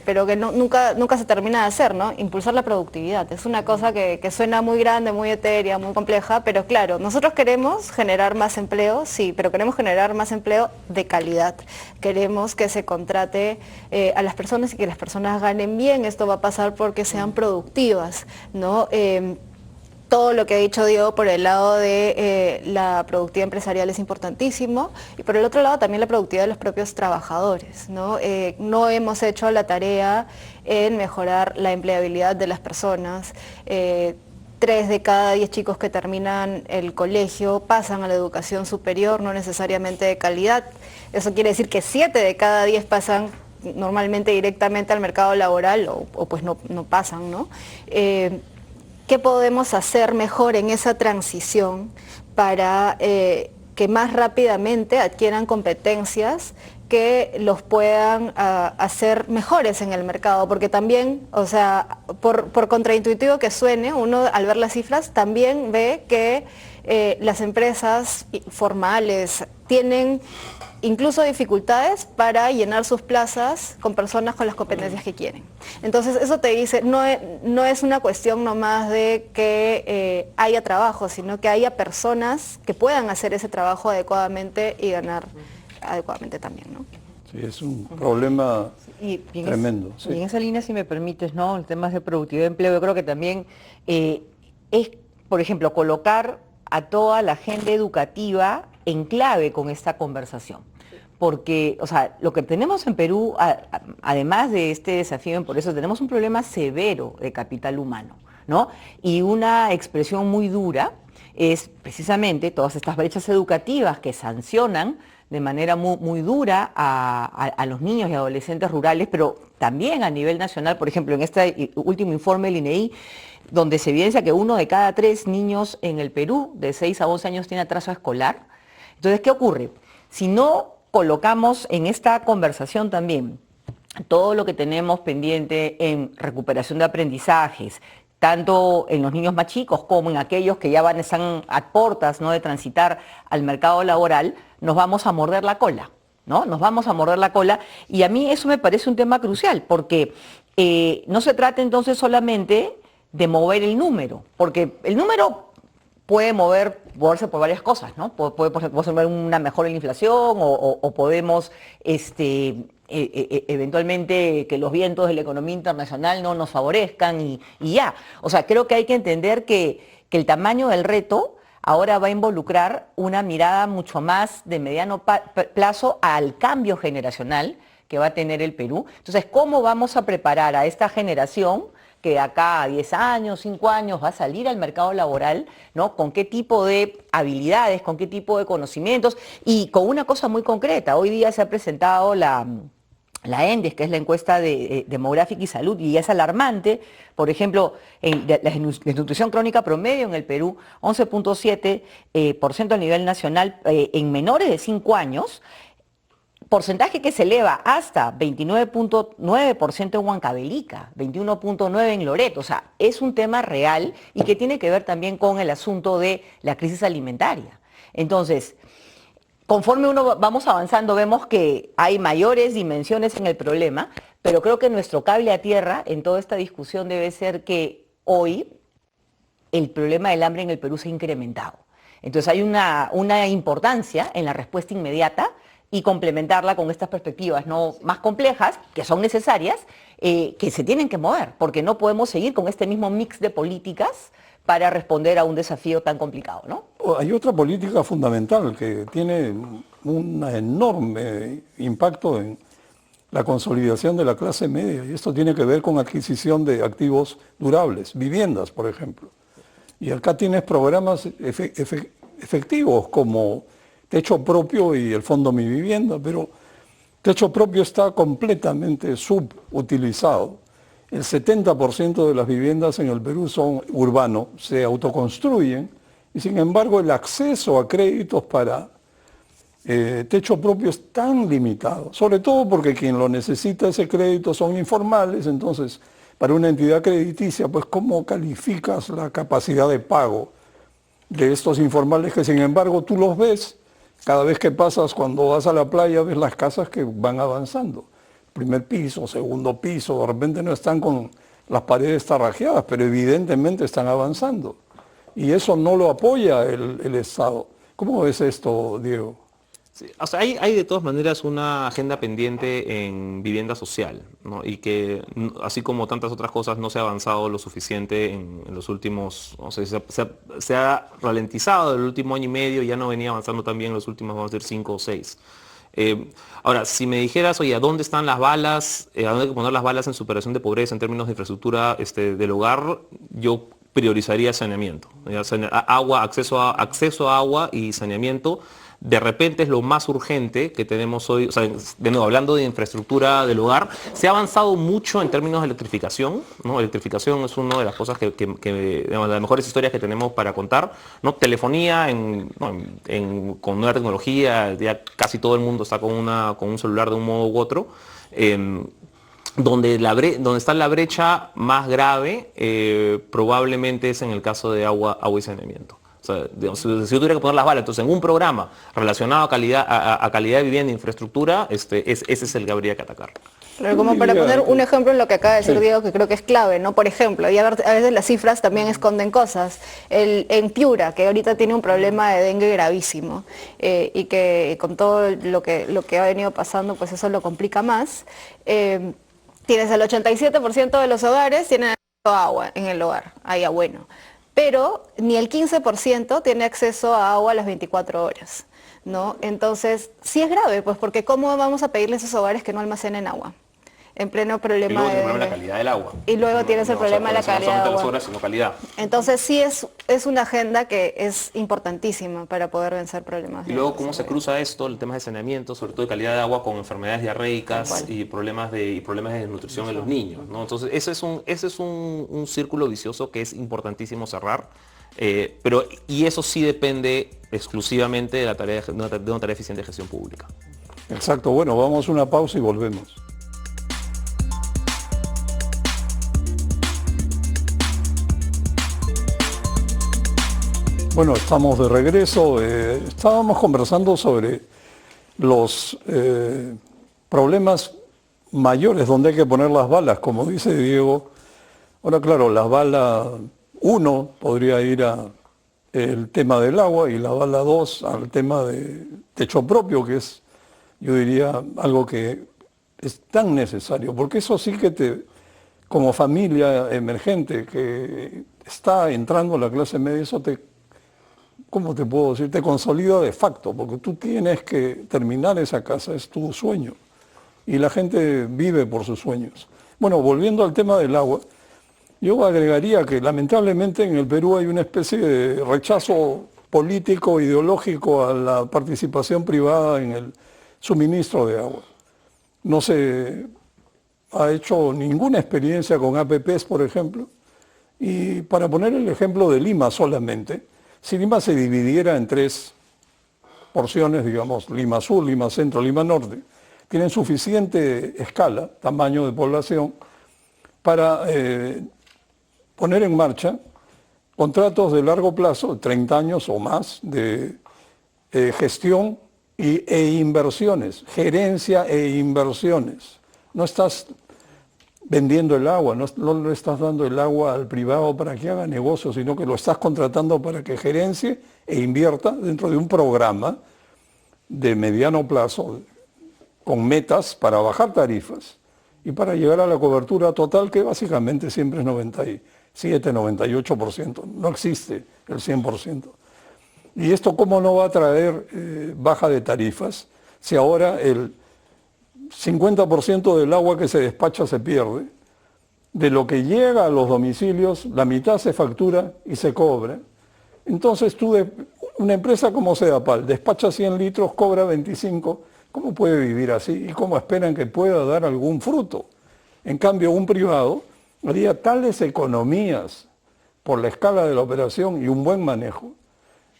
pero que nunca se termina de hacer, ¿no? Impulsar la productividad. Es una cosa que suena muy grande, muy etérea, muy compleja, pero claro, nosotros queremos generar más empleo, sí, pero queremos generar más empleo de calidad. Queremos que se contrate a las personas y que las personas ganen bien. Esto va a pasar porque sean productivas, ¿no? Todo lo que ha dicho Diego por el lado de la productividad empresarial es importantísimo, y por el otro lado también la productividad de los propios trabajadores, ¿no? No hemos hecho la tarea en mejorar la empleabilidad de las personas. 3 de cada 10 chicos que terminan el colegio pasan a la educación superior, no necesariamente de calidad. Eso quiere decir que 7 de cada 10 pasan normalmente directamente al mercado laboral o pues no pasan, ¿no? ¿Qué podemos hacer mejor en esa transición para que más rápidamente adquieran competencias que los puedan hacer mejores en el mercado? Porque también, o sea, por contraintuitivo que suene, uno al ver las cifras también ve que las empresas formales tienen incluso dificultades para llenar sus plazas con personas con las competencias que quieren. Entonces eso te dice, no es una cuestión nomás de que haya trabajo, sino que haya personas que puedan hacer ese trabajo adecuadamente y ganar adecuadamente también, ¿no? Sí, es un problema tremendo. Y en esa línea, si me permites, ¿no? En temas de productividad de empleo, yo creo que también es, por ejemplo, colocar a toda la agenda educativa en clave con esta conversación. Porque, o sea, lo que tenemos en Perú, además de este desafío, por eso tenemos un problema severo de capital humano, ¿no? Y una expresión muy dura es precisamente todas estas brechas educativas que sancionan de manera muy dura a los niños y adolescentes rurales, pero también a nivel nacional. Por ejemplo, en este último informe del INEI, donde se evidencia que 1 de cada 3 niños en el Perú de 6 a 11 años tiene atraso escolar. Entonces, ¿qué ocurre? Si no colocamos en esta conversación también todo lo que tenemos pendiente en recuperación de aprendizajes, tanto en los niños más chicos como en aquellos que ya están a puertas, ¿no?, de transitar al mercado laboral, nos vamos a morder la cola, ¿no? Nos vamos a morder la cola, y a mí eso me parece un tema crucial, porque no se trata entonces solamente de mover el número, porque el número puede moverse por varias cosas, ¿no? Puede ser una mejora en la inflación, o podemos eventualmente que los vientos de la economía internacional no nos favorezcan y ya. O sea, creo que hay que entender que el tamaño del reto ahora va a involucrar una mirada mucho más de mediano plazo al cambio generacional que va a tener el Perú. Entonces, ¿cómo vamos a preparar a esta generación que de acá a 10 años, 5 años va a salir al mercado laboral, ¿no? Con qué tipo de habilidades, con qué tipo de conocimientos, y con una cosa muy concreta? Hoy día se ha presentado la ENDES, que es la encuesta demográfica y salud, y es alarmante. Por ejemplo, la desnutrición crónica promedio en el Perú, 11.7% a nivel nacional en menores de 5 años, porcentaje que se eleva hasta 29.9% en Huancavelica, 21.9% en Loreto. O sea, es un tema real y que tiene que ver también con el asunto de la crisis alimentaria. Entonces, conforme vamos avanzando, vemos que hay mayores dimensiones en el problema, pero creo que nuestro cable a tierra en toda esta discusión debe ser que hoy el problema del hambre en el Perú se ha incrementado. Entonces hay una importancia en la respuesta inmediata y complementarla con estas perspectivas, ¿no?, más complejas, que son necesarias, que se tienen que mover, porque no podemos seguir con este mismo mix de políticas para responder a un desafío tan complicado, ¿no? Hay otra política fundamental que tiene un enorme impacto en la consolidación de la clase media, y esto tiene que ver con adquisición de activos durables, viviendas, por ejemplo. Y acá tienes programas efectivos como Techo Propio y el Fondo Mi Vivienda, pero Techo Propio está completamente subutilizado. El 70% de las viviendas en el Perú son urbanos, se autoconstruyen, y sin embargo el acceso a créditos para techo propio es tan limitado, sobre todo porque quien lo necesita ese crédito son informales. Entonces, para una entidad crediticia, pues ¿cómo calificas la capacidad de pago de estos informales que sin embargo tú los ves? Cada vez que pasas, cuando vas a la playa, ves las casas que van avanzando. Primer piso, segundo piso, de repente no están con las paredes tarrajeadas, pero evidentemente están avanzando. Y eso no lo apoya el Estado. ¿Cómo ves esto, Diego? Sí, o sea, hay de todas maneras una agenda pendiente en vivienda social, ¿no? Y que, así como tantas otras cosas, no se ha avanzado lo suficiente en los últimos, o sea, se ha ralentizado el último año y medio, ya no venía avanzando también los últimos, vamos a decir, 5 o 6. Ahora, si me dijeras, oye, ¿a dónde están las balas? ¿A dónde hay que poner las balas en superación de pobreza en términos de infraestructura del hogar? Yo priorizaría saneamiento. Agua, acceso a agua y saneamiento. De repente es lo más urgente que tenemos hoy. O sea, de nuevo, hablando de infraestructura del hogar, se ha avanzado mucho en términos de electrificación, ¿no? Electrificación es una de las cosas digamos, las mejores historias que tenemos para contar, ¿no? Telefonía con nueva tecnología, ya casi todo el mundo está con un celular de un modo u otro. Donde está la brecha más grave probablemente es en el caso de agua y saneamiento. O sea, digamos, si yo tuviera que poner las balas, entonces en un programa relacionado a calidad de vivienda e infraestructura, ese es el que habría que atacar. Pero como para poner un ejemplo en lo que acaba de decir Diego, que creo que es clave, ¿no? Por ejemplo, y a veces las cifras también esconden cosas. En Piura, que ahorita tiene un problema de dengue gravísimo, y que con todo lo que ha venido pasando, pues eso lo complica más. Tienes el 87% de los hogares tienen acceso a agua en el hogar, agua bueno. Pero ni el 15% tiene acceso a agua a las 24 horas, ¿no? Entonces, sí es grave, pues, porque ¿cómo vamos a pedirle a esos hogares que no almacenen agua? En pleno problema de la calidad del agua. Y luego tienes el problema de la calidad del agua. No solamente las horas, sino calidad. Entonces sí es una agenda que es importantísima para poder vencer problemas. Y luego cómo se cruza esto, el tema de saneamiento, sobre todo de calidad de agua, con enfermedades diarreicas y problemas de desnutrición en los niños, ¿no? Entonces ese es un círculo vicioso que es importantísimo cerrar. Y eso sí depende exclusivamente de una tarea eficiente de gestión pública. Exacto. Bueno, vamos a una pausa y volvemos. Bueno, estamos de regreso. Estábamos conversando sobre los problemas mayores donde hay que poner las balas, como dice Diego. Ahora, claro, las balas 1 podría ir a el tema del agua y la bala 2 al tema de techo propio, que es, yo diría, algo que es tan necesario, porque eso sí que te, como familia emergente que está entrando a la clase media, eso te, ¿cómo te puedo decir? Te consolida de facto, porque tú tienes que terminar esa casa, es tu sueño. Y la gente vive por sus sueños. Bueno, volviendo al tema del agua, yo agregaría que lamentablemente en el Perú hay una especie de rechazo político, ideológico a la participación privada en el suministro de agua. No se ha hecho ninguna experiencia con APPs, por ejemplo. Y para poner el ejemplo de Lima solamente, si Lima se dividiera en 3 porciones, digamos, Lima Sur, Lima Centro, Lima Norte, tienen suficiente escala, tamaño de población, para poner en marcha contratos de largo plazo, 30 años o más, de gestión e inversiones, gerencia e inversiones. No estás vendiendo el agua, no le estás dando el agua al privado para que haga negocio, sino que lo estás contratando para que gerencie e invierta dentro de un programa de mediano plazo, con metas para bajar tarifas y para llegar a la cobertura total, que básicamente siempre es 97, 98%. No existe el 100%. ¿Y esto cómo no va a traer baja de tarifas si ahora el 50% del agua que se despacha se pierde? De lo que llega a los domicilios, la mitad se factura y se cobra. Entonces una empresa como Sedapal despacha 100 litros, cobra 25. ¿Cómo puede vivir así? ¿Y cómo esperan que pueda dar algún fruto? En cambio, un privado haría tales economías por la escala de la operación y un buen manejo.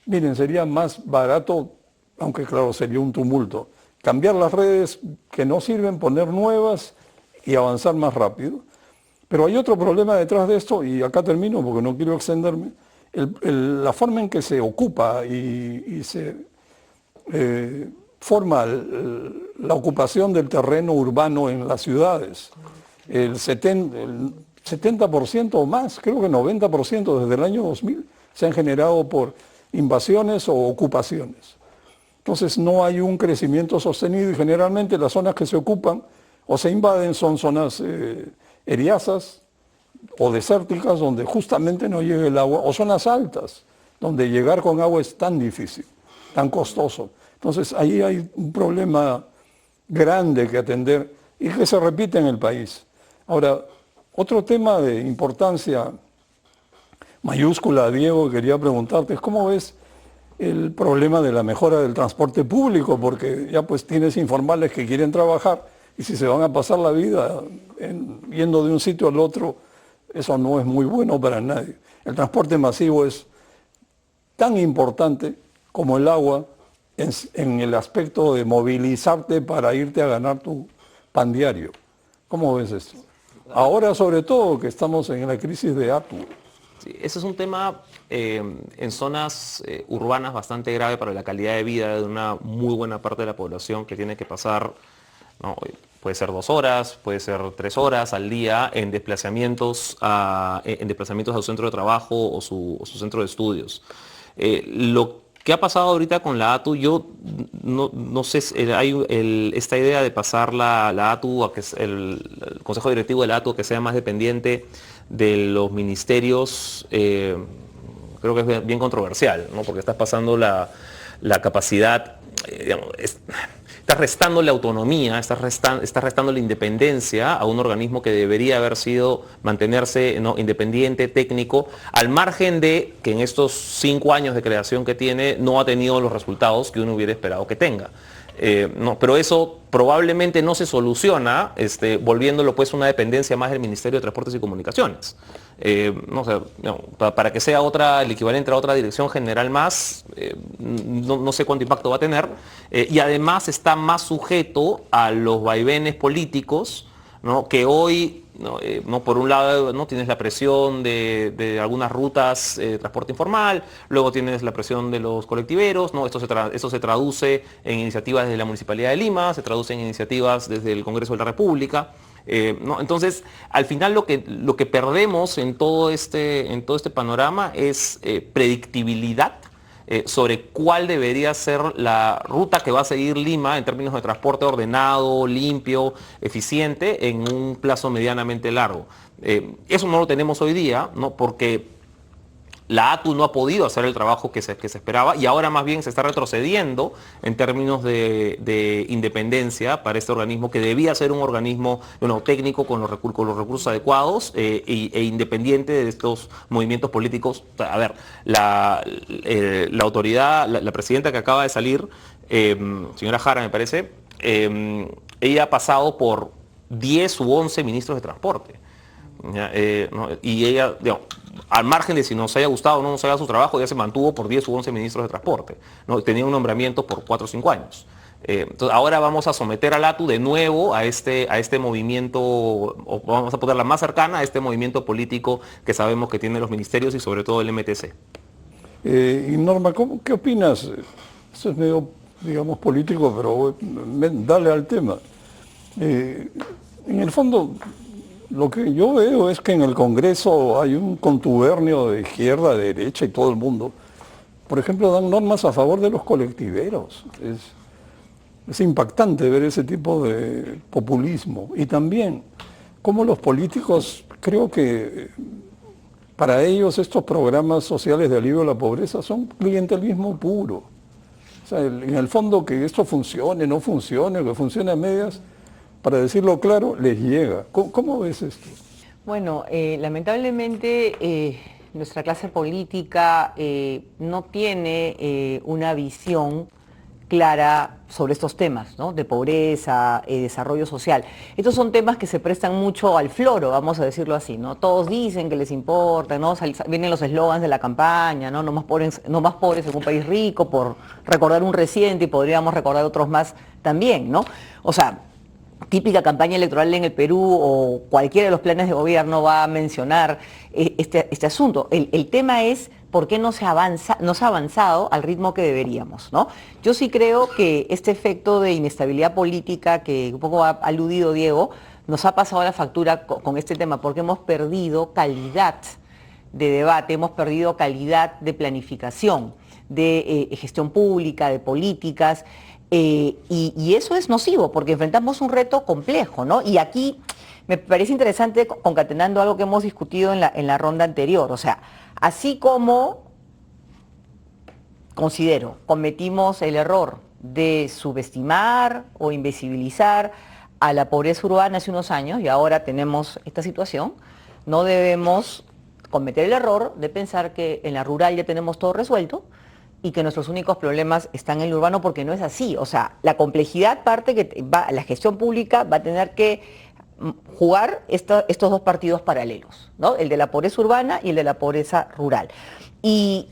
Miren, sería más barato, aunque claro, sería un tumulto, cambiar las redes que no sirven, poner nuevas y avanzar más rápido. Pero hay otro problema detrás de esto, y acá termino porque no quiero extenderme, la forma en que se ocupa y se forma la ocupación del terreno urbano en las ciudades. El 70% o más, creo que 90% desde el año 2000 se han generado por invasiones o ocupaciones. Entonces no hay un crecimiento sostenido y generalmente las zonas que se ocupan o se invaden son zonas eriazas o desérticas donde justamente no llega el agua, o zonas altas donde llegar con agua es tan difícil, tan costoso. Entonces ahí hay un problema grande que atender y que se repite en el país. Ahora, otro tema de importancia mayúscula, Diego, quería preguntarte, es cómo ves el problema de la mejora del transporte público, porque ya pues tienes informales que quieren trabajar y si se van a pasar la vida yendo de un sitio al otro, eso no es muy bueno para nadie. El transporte masivo es tan importante como el agua en el aspecto de movilizarte para irte a ganar tu pan diario. ¿Cómo ves esto? Ahora sobre todo que estamos en la crisis de ATU. Sí, ese es un tema en zonas urbanas bastante grave para la calidad de vida de una muy buena parte de la población que tiene que pasar, ¿no? Puede ser 2 horas, puede ser 3 horas al día en desplazamientos a su centro de trabajo o su centro de estudios. Lo que ha pasado ahorita con la ATU, yo no sé, hay esta idea de pasar la ATU, a que es el Consejo Directivo de la ATU, que sea más dependiente de los ministerios, creo que es bien controversial, ¿no? Porque estás pasando la capacidad, digamos, estás restándole autonomía, estás restándole independencia a un organismo que debería haber sido, mantenerse, ¿no?, independiente, técnico, al margen de que en estos 5 años de creación que tiene no ha tenido los resultados que uno hubiera esperado que tenga. No, pero eso probablemente no se soluciona volviéndolo pues una dependencia más del Ministerio de Transportes y Comunicaciones. No sé, para que sea el equivalente a otra dirección general más, no sé cuánto impacto va a tener, y además está más sujeto a los vaivenes políticos, ¿no?, que hoy ¿no? Por un lado, ¿no? Tienes la presión de algunas rutas de transporte informal, luego tienes la presión de los colectiveros, ¿no? Esto se traduce en iniciativas desde la Municipalidad de Lima, se traduce en iniciativas desde el Congreso de la República. ¿No? Entonces, al final lo que perdemos en todo este panorama es predictibilidad sobre cuál debería ser la ruta que va a seguir Lima en términos de transporte ordenado, limpio, eficiente, en un plazo medianamente largo. Eso no lo tenemos hoy día, ¿no? Porque la ATU no ha podido hacer el trabajo que se esperaba y ahora más bien se está retrocediendo en términos de independencia para este organismo que debía ser un organismo técnico con los recursos adecuados e independiente de estos movimientos políticos. A ver, la autoridad, la presidenta que acaba de salir, señora Jara me parece, ella ha pasado por 10 u 11 ministros de transporte. ¿Ya? ¿No? Y ella, digamos, al margen de si nos haya gustado o no nos haya su trabajo, ya se mantuvo por 10 u 11 ministros de transporte, ¿no? Tenía un nombramiento por 4 o 5 años. Entonces ahora vamos a someter al ATU de nuevo a este movimiento, o vamos a ponerla más cercana a este movimiento político que sabemos que tienen los ministerios y sobre todo el MTC. Y Norma, ¿qué opinas? Eso es medio, digamos, político, pero dale al tema. En el fondo, lo que yo veo es que en el Congreso hay un contubernio de izquierda, de derecha y todo el mundo. Por ejemplo, dan normas a favor de los colectiveros. Es impactante ver ese tipo de populismo. Y también, como los políticos, creo que para ellos estos programas sociales de alivio a la pobreza son clientelismo puro. O sea, en el fondo que esto funcione, no funcione, que funcione a medias, para decirlo claro, les llega. ¿Cómo ves esto? Bueno, lamentablemente nuestra clase política no tiene una visión clara sobre estos temas, ¿no? De pobreza, desarrollo social. Estos son temas que se prestan mucho al floro, vamos a decirlo así, ¿no? Todos dicen que les importa, ¿no? Vienen los eslogans de la campaña, ¿no? No más pobres en un país rico, por recordar un reciente, y podríamos recordar otros más también, ¿no? O sea, típica campaña electoral en el Perú o cualquiera de los planes de gobierno va a mencionar este asunto. El tema es por qué no se ha avanzado al ritmo que deberíamos, ¿no? Yo sí creo que este efecto de inestabilidad política que un poco ha aludido Diego, nos ha pasado la factura con este tema, porque hemos perdido calidad de debate, hemos perdido calidad de planificación, de gestión pública, de políticas. Y eso es nocivo porque enfrentamos un reto complejo, ¿no? Y aquí me parece interesante, concatenando algo que hemos discutido en la ronda anterior, o sea, así como considero cometimos el error de subestimar o invisibilizar a la pobreza urbana hace unos años y ahora tenemos esta situación, no debemos cometer el error de pensar que en la rural ya tenemos todo resuelto y que nuestros únicos problemas están en el urbano, porque no es así. O sea, la complejidad parte que la gestión pública va a tener que jugar estos dos partidos paralelos, ¿no? El de la pobreza urbana y el de la pobreza rural. Y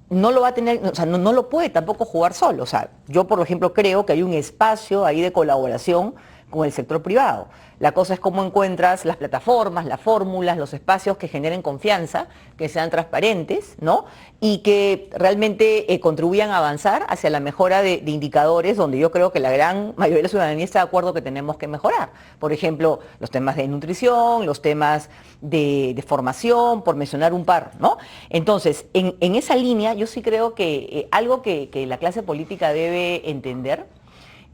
no lo va a tener, o sea, no lo puede tampoco jugar solo. O sea, yo por ejemplo creo que hay un espacio ahí de colaboración con el sector privado. La cosa es cómo encuentras las plataformas, las fórmulas, los espacios que generen confianza, que sean transparentes, ¿no? Y que realmente contribuyan a avanzar hacia la mejora de indicadores donde yo creo que la gran mayoría de la ciudadanía está de acuerdo que tenemos que mejorar. Por ejemplo, los temas de nutrición, los temas de formación, por mencionar un par, ¿no? Entonces, en esa línea yo sí creo que algo que la clase política debe entender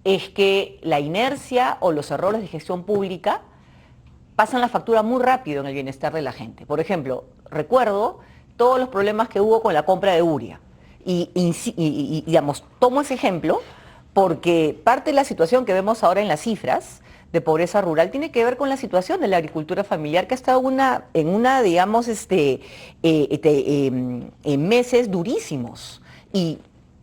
es que la inercia o los errores de gestión pública pasan la factura muy rápido en el bienestar de la gente. Por ejemplo, recuerdo todos los problemas que hubo con la compra de urea. Y digamos, tomo ese ejemplo porque parte de la situación que vemos ahora en las cifras de pobreza rural tiene que ver con la situación de la agricultura familiar, que ha estado digamos, en meses durísimos. Y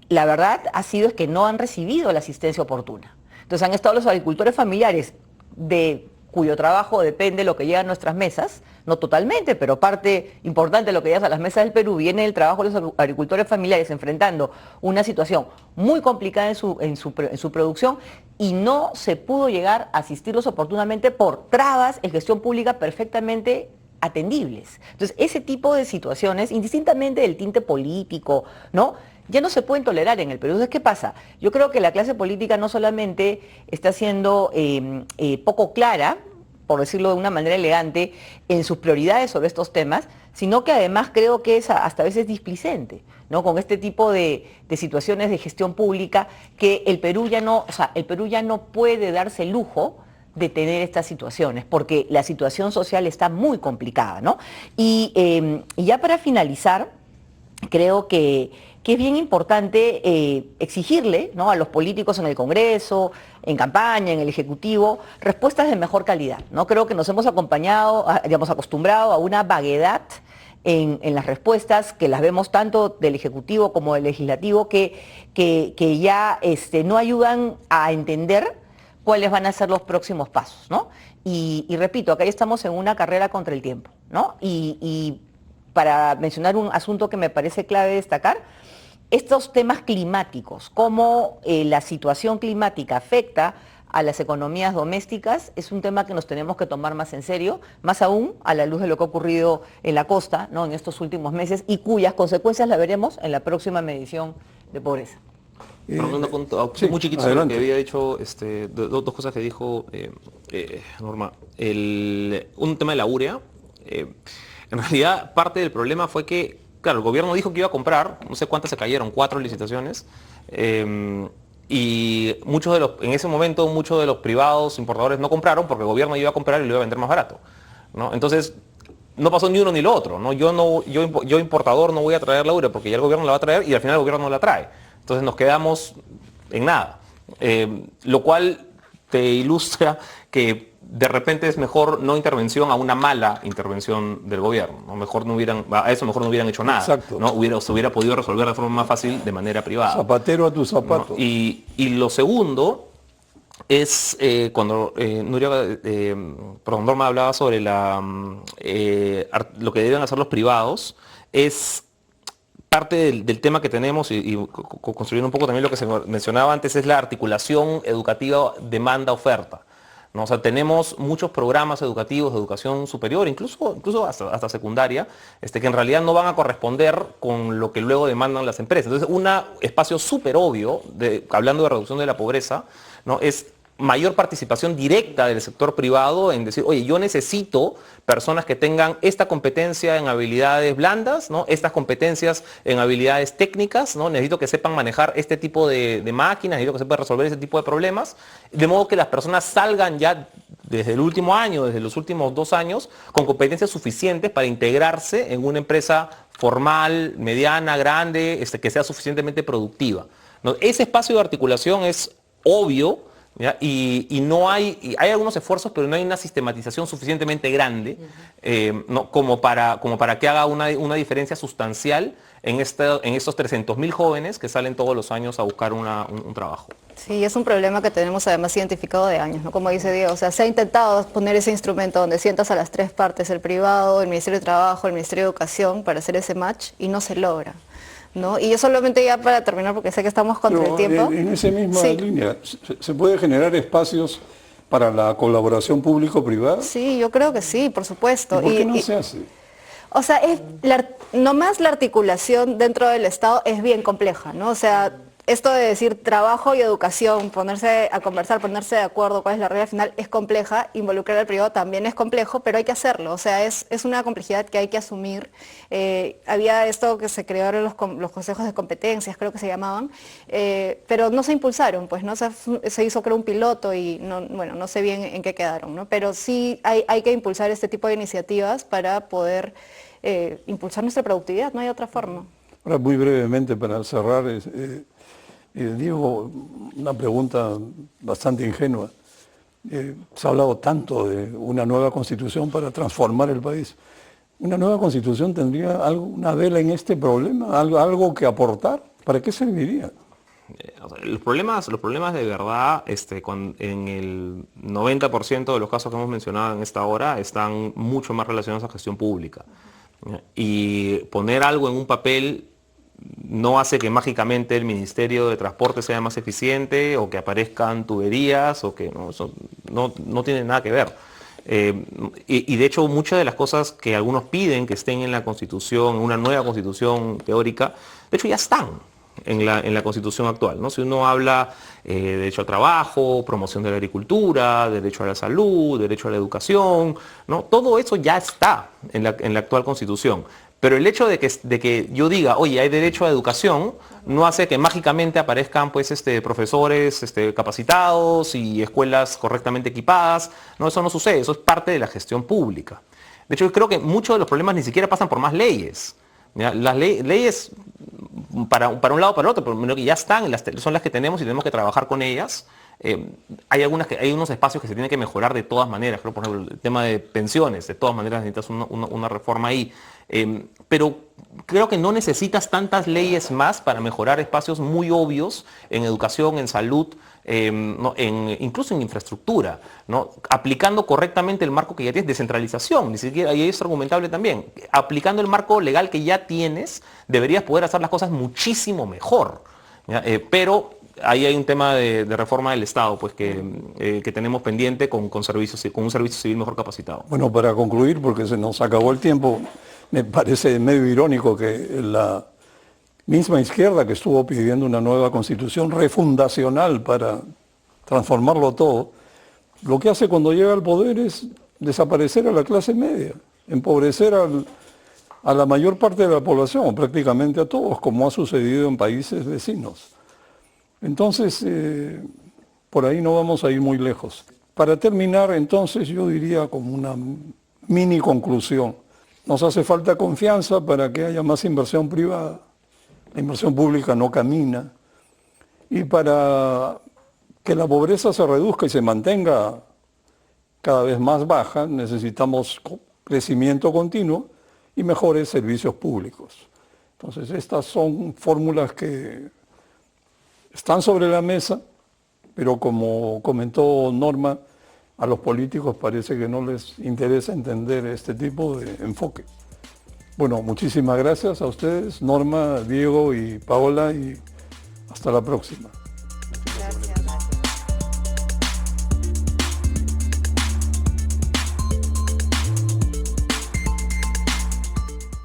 la verdad ha sido es que no han recibido la asistencia oportuna. Entonces han estado los agricultores familiares, de cuyo trabajo depende lo que llega a nuestras mesas, no totalmente, pero parte importante de lo que llevas a las mesas del Perú viene del trabajo de los agricultores familiares enfrentando una situación muy complicada en su producción y no se pudo llegar a asistirlos oportunamente por trabas en gestión pública perfectamente atendibles. Entonces, ese tipo de situaciones, indistintamente del tinte político, ¿no?, ya no se pueden tolerar en el Perú. Entonces, ¿qué pasa? Yo creo que la clase política no solamente está siendo poco clara, por decirlo de una manera elegante, en sus prioridades sobre estos temas, sino que además creo que es hasta a veces displicente, ¿no?, con este tipo de situaciones de gestión pública que el Perú ya no, o sea, el Perú ya no puede darse el lujo de tener estas situaciones, porque la situación social está muy complicada, ¿no? Y ya para finalizar, creo que es bien importante exigirle, ¿no?, a los políticos en el Congreso, en campaña, en el Ejecutivo, respuestas de mejor calidad, ¿no? Creo que nos hemos acostumbrado a una vaguedad en las respuestas, que las vemos tanto del Ejecutivo como del Legislativo, que ya no ayudan a entender cuáles van a ser los próximos pasos, ¿no? Y repito, acá ya estamos en una carrera contra el tiempo, ¿no? Y para mencionar un asunto que me parece clave destacar, estos temas climáticos, cómo la situación climática afecta a las economías domésticas, es un tema que nos tenemos que tomar más en serio, más aún a la luz de lo que ha ocurrido en la costa, ¿no?, en estos últimos meses, y cuyas consecuencias la veremos en la próxima medición de pobreza. Un apunto sí, muy chiquito sobre lo que había dicho, dos cosas que dijo Norma. Un tema de la urea. En realidad, parte del problema fue que, claro, el gobierno dijo que iba a comprar, no sé cuántas se cayeron, 4 licitaciones, y en ese momento muchos de los privados importadores no compraron porque el gobierno iba a comprar y lo iba a vender más barato, ¿no? Entonces, no pasó ni uno ni lo otro, ¿no? Yo importador no voy a traer la urea porque ya el gobierno la va a traer y al final el gobierno no la trae. Entonces nos quedamos en nada, lo cual te ilustra que de repente es mejor no intervención a una mala intervención del gobierno, ¿no? Mejor no hubieran hecho nada. Exacto. ¿No? Se hubiera podido resolver de forma más fácil de manera privada. Zapatero a tu zapato. ¿No? Y lo segundo es cuando Norma hablaba sobre lo que deben hacer los privados, es parte del tema que tenemos, y construyendo un poco también lo que se mencionaba antes, es la articulación educativa demanda-oferta, ¿no? O sea, tenemos muchos programas educativos de educación superior, incluso hasta secundaria, que en realidad no van a corresponder con lo que luego demandan las empresas. Entonces, un espacio súper obvio, hablando de reducción de la pobreza, ¿no?, es mayor participación directa del sector privado en decir, oye, yo necesito personas que tengan esta competencia en habilidades blandas, ¿no?, estas competencias en habilidades técnicas, ¿no?, necesito que sepan manejar este tipo de máquinas, necesito que sepan resolver ese tipo de problemas, de modo que las personas salgan ya desde el último año, desde los últimos 2 años, con competencias suficientes para integrarse en una empresa formal, mediana, grande, que sea suficientemente productiva, ¿no? Ese espacio de articulación es obvio, ¿ya? Y no hay algunos esfuerzos, pero no hay una sistematización suficientemente grande, ¿no?, como para que haga una diferencia sustancial en estos 300.000 jóvenes que salen todos los años a buscar un trabajo. Sí, es un problema que tenemos además identificado de años, ¿no? Como dice Diego, o sea, se ha intentado poner ese instrumento donde sientas a las 3 partes, el privado, el Ministerio de Trabajo, el Ministerio de Educación, para hacer ese match y no se logra, ¿no? Y yo solamente ya para terminar, porque sé que estamos contra el tiempo. En esa misma línea, ¿se puede generar espacios para la colaboración público-privada? Sí, yo creo que sí, por supuesto. ¿Y por qué no se hace? O sea, nomás la articulación dentro del Estado es bien compleja, ¿no? O sea, esto de decir trabajo y educación, ponerse a conversar, ponerse de acuerdo cuál es la regla final, es compleja. Involucrar al privado también es complejo, pero hay que hacerlo. O sea, es una complejidad que hay que asumir. Había esto que se crearon los consejos de competencias, creo que se llamaban, pero no se impulsaron, pues, ¿no? Se hizo, creo, un piloto y no sé bien en qué quedaron, ¿no? Pero sí hay que impulsar este tipo de iniciativas para poder impulsar nuestra productividad, no hay otra forma. Ahora, muy brevemente, para cerrar, Diego, una pregunta bastante ingenua. Se ha hablado tanto de una nueva constitución para transformar el país. ¿Una nueva constitución tendría una vela en este problema? ¿Algo que aportar? ¿Para qué serviría? O sea, los problemas de verdad, en el 90% de los casos que hemos mencionado en esta hora, están mucho más relacionados a gestión pública. Y poner algo en un papel no hace que mágicamente el Ministerio de Transporte sea más eficiente o que aparezcan tuberías o que no, eso no tiene nada que ver. Y de hecho muchas de las cosas que algunos piden que estén en la Constitución, una nueva Constitución teórica, de hecho ya están en la Constitución actual, ¿no? Si uno habla de derecho al trabajo, promoción de la agricultura, derecho a la salud, derecho a la educación, ¿no? Todo eso ya está en la actual Constitución. Pero el hecho de que yo diga, oye, hay derecho a educación, no hace que mágicamente aparezcan pues, profesores capacitados y escuelas correctamente equipadas. No, eso no sucede, eso es parte de la gestión pública. De hecho, yo creo que muchos de los problemas ni siquiera pasan por más leyes. ¿Ya? Las leyes para un lado o para el otro, pero que ya están, son las que tenemos y tenemos que trabajar con ellas. Hay unos espacios que se tienen que mejorar de todas maneras. Creo, por ejemplo, el tema de pensiones, de todas maneras necesitas una reforma ahí. Pero creo que no necesitas tantas leyes más para mejorar espacios muy obvios en educación, en salud, ¿no? Incluso en infraestructura, ¿no? Aplicando correctamente el marco que ya tienes, descentralización, ni siquiera, y es argumentable también, aplicando el marco legal que ya tienes, deberías poder hacer las cosas muchísimo mejor, ¿ya? Pero ahí hay un tema de reforma del Estado, pues que tenemos pendiente con un servicio civil mejor capacitado. Bueno, para concluir, porque se nos acabó el tiempo, me parece medio irónico que la misma izquierda que estuvo pidiendo una nueva constitución refundacional para transformarlo todo, lo que hace cuando llega al poder es desaparecer a la clase media, empobrecer a la mayor parte de la población, prácticamente a todos, como ha sucedido en países vecinos. Entonces, por ahí no vamos a ir muy lejos. Para terminar, entonces, yo diría como una mini conclusión. Nos hace falta confianza para que haya más inversión privada. La inversión pública no camina. Y para que la pobreza se reduzca y se mantenga cada vez más baja, necesitamos crecimiento continuo y mejores servicios públicos. Entonces, estas son fórmulas que están sobre la mesa, pero como comentó Norma, a los políticos parece que no les interesa entender este tipo de enfoque. Bueno, muchísimas gracias a ustedes, Norma, Diego y Paola, y hasta la próxima.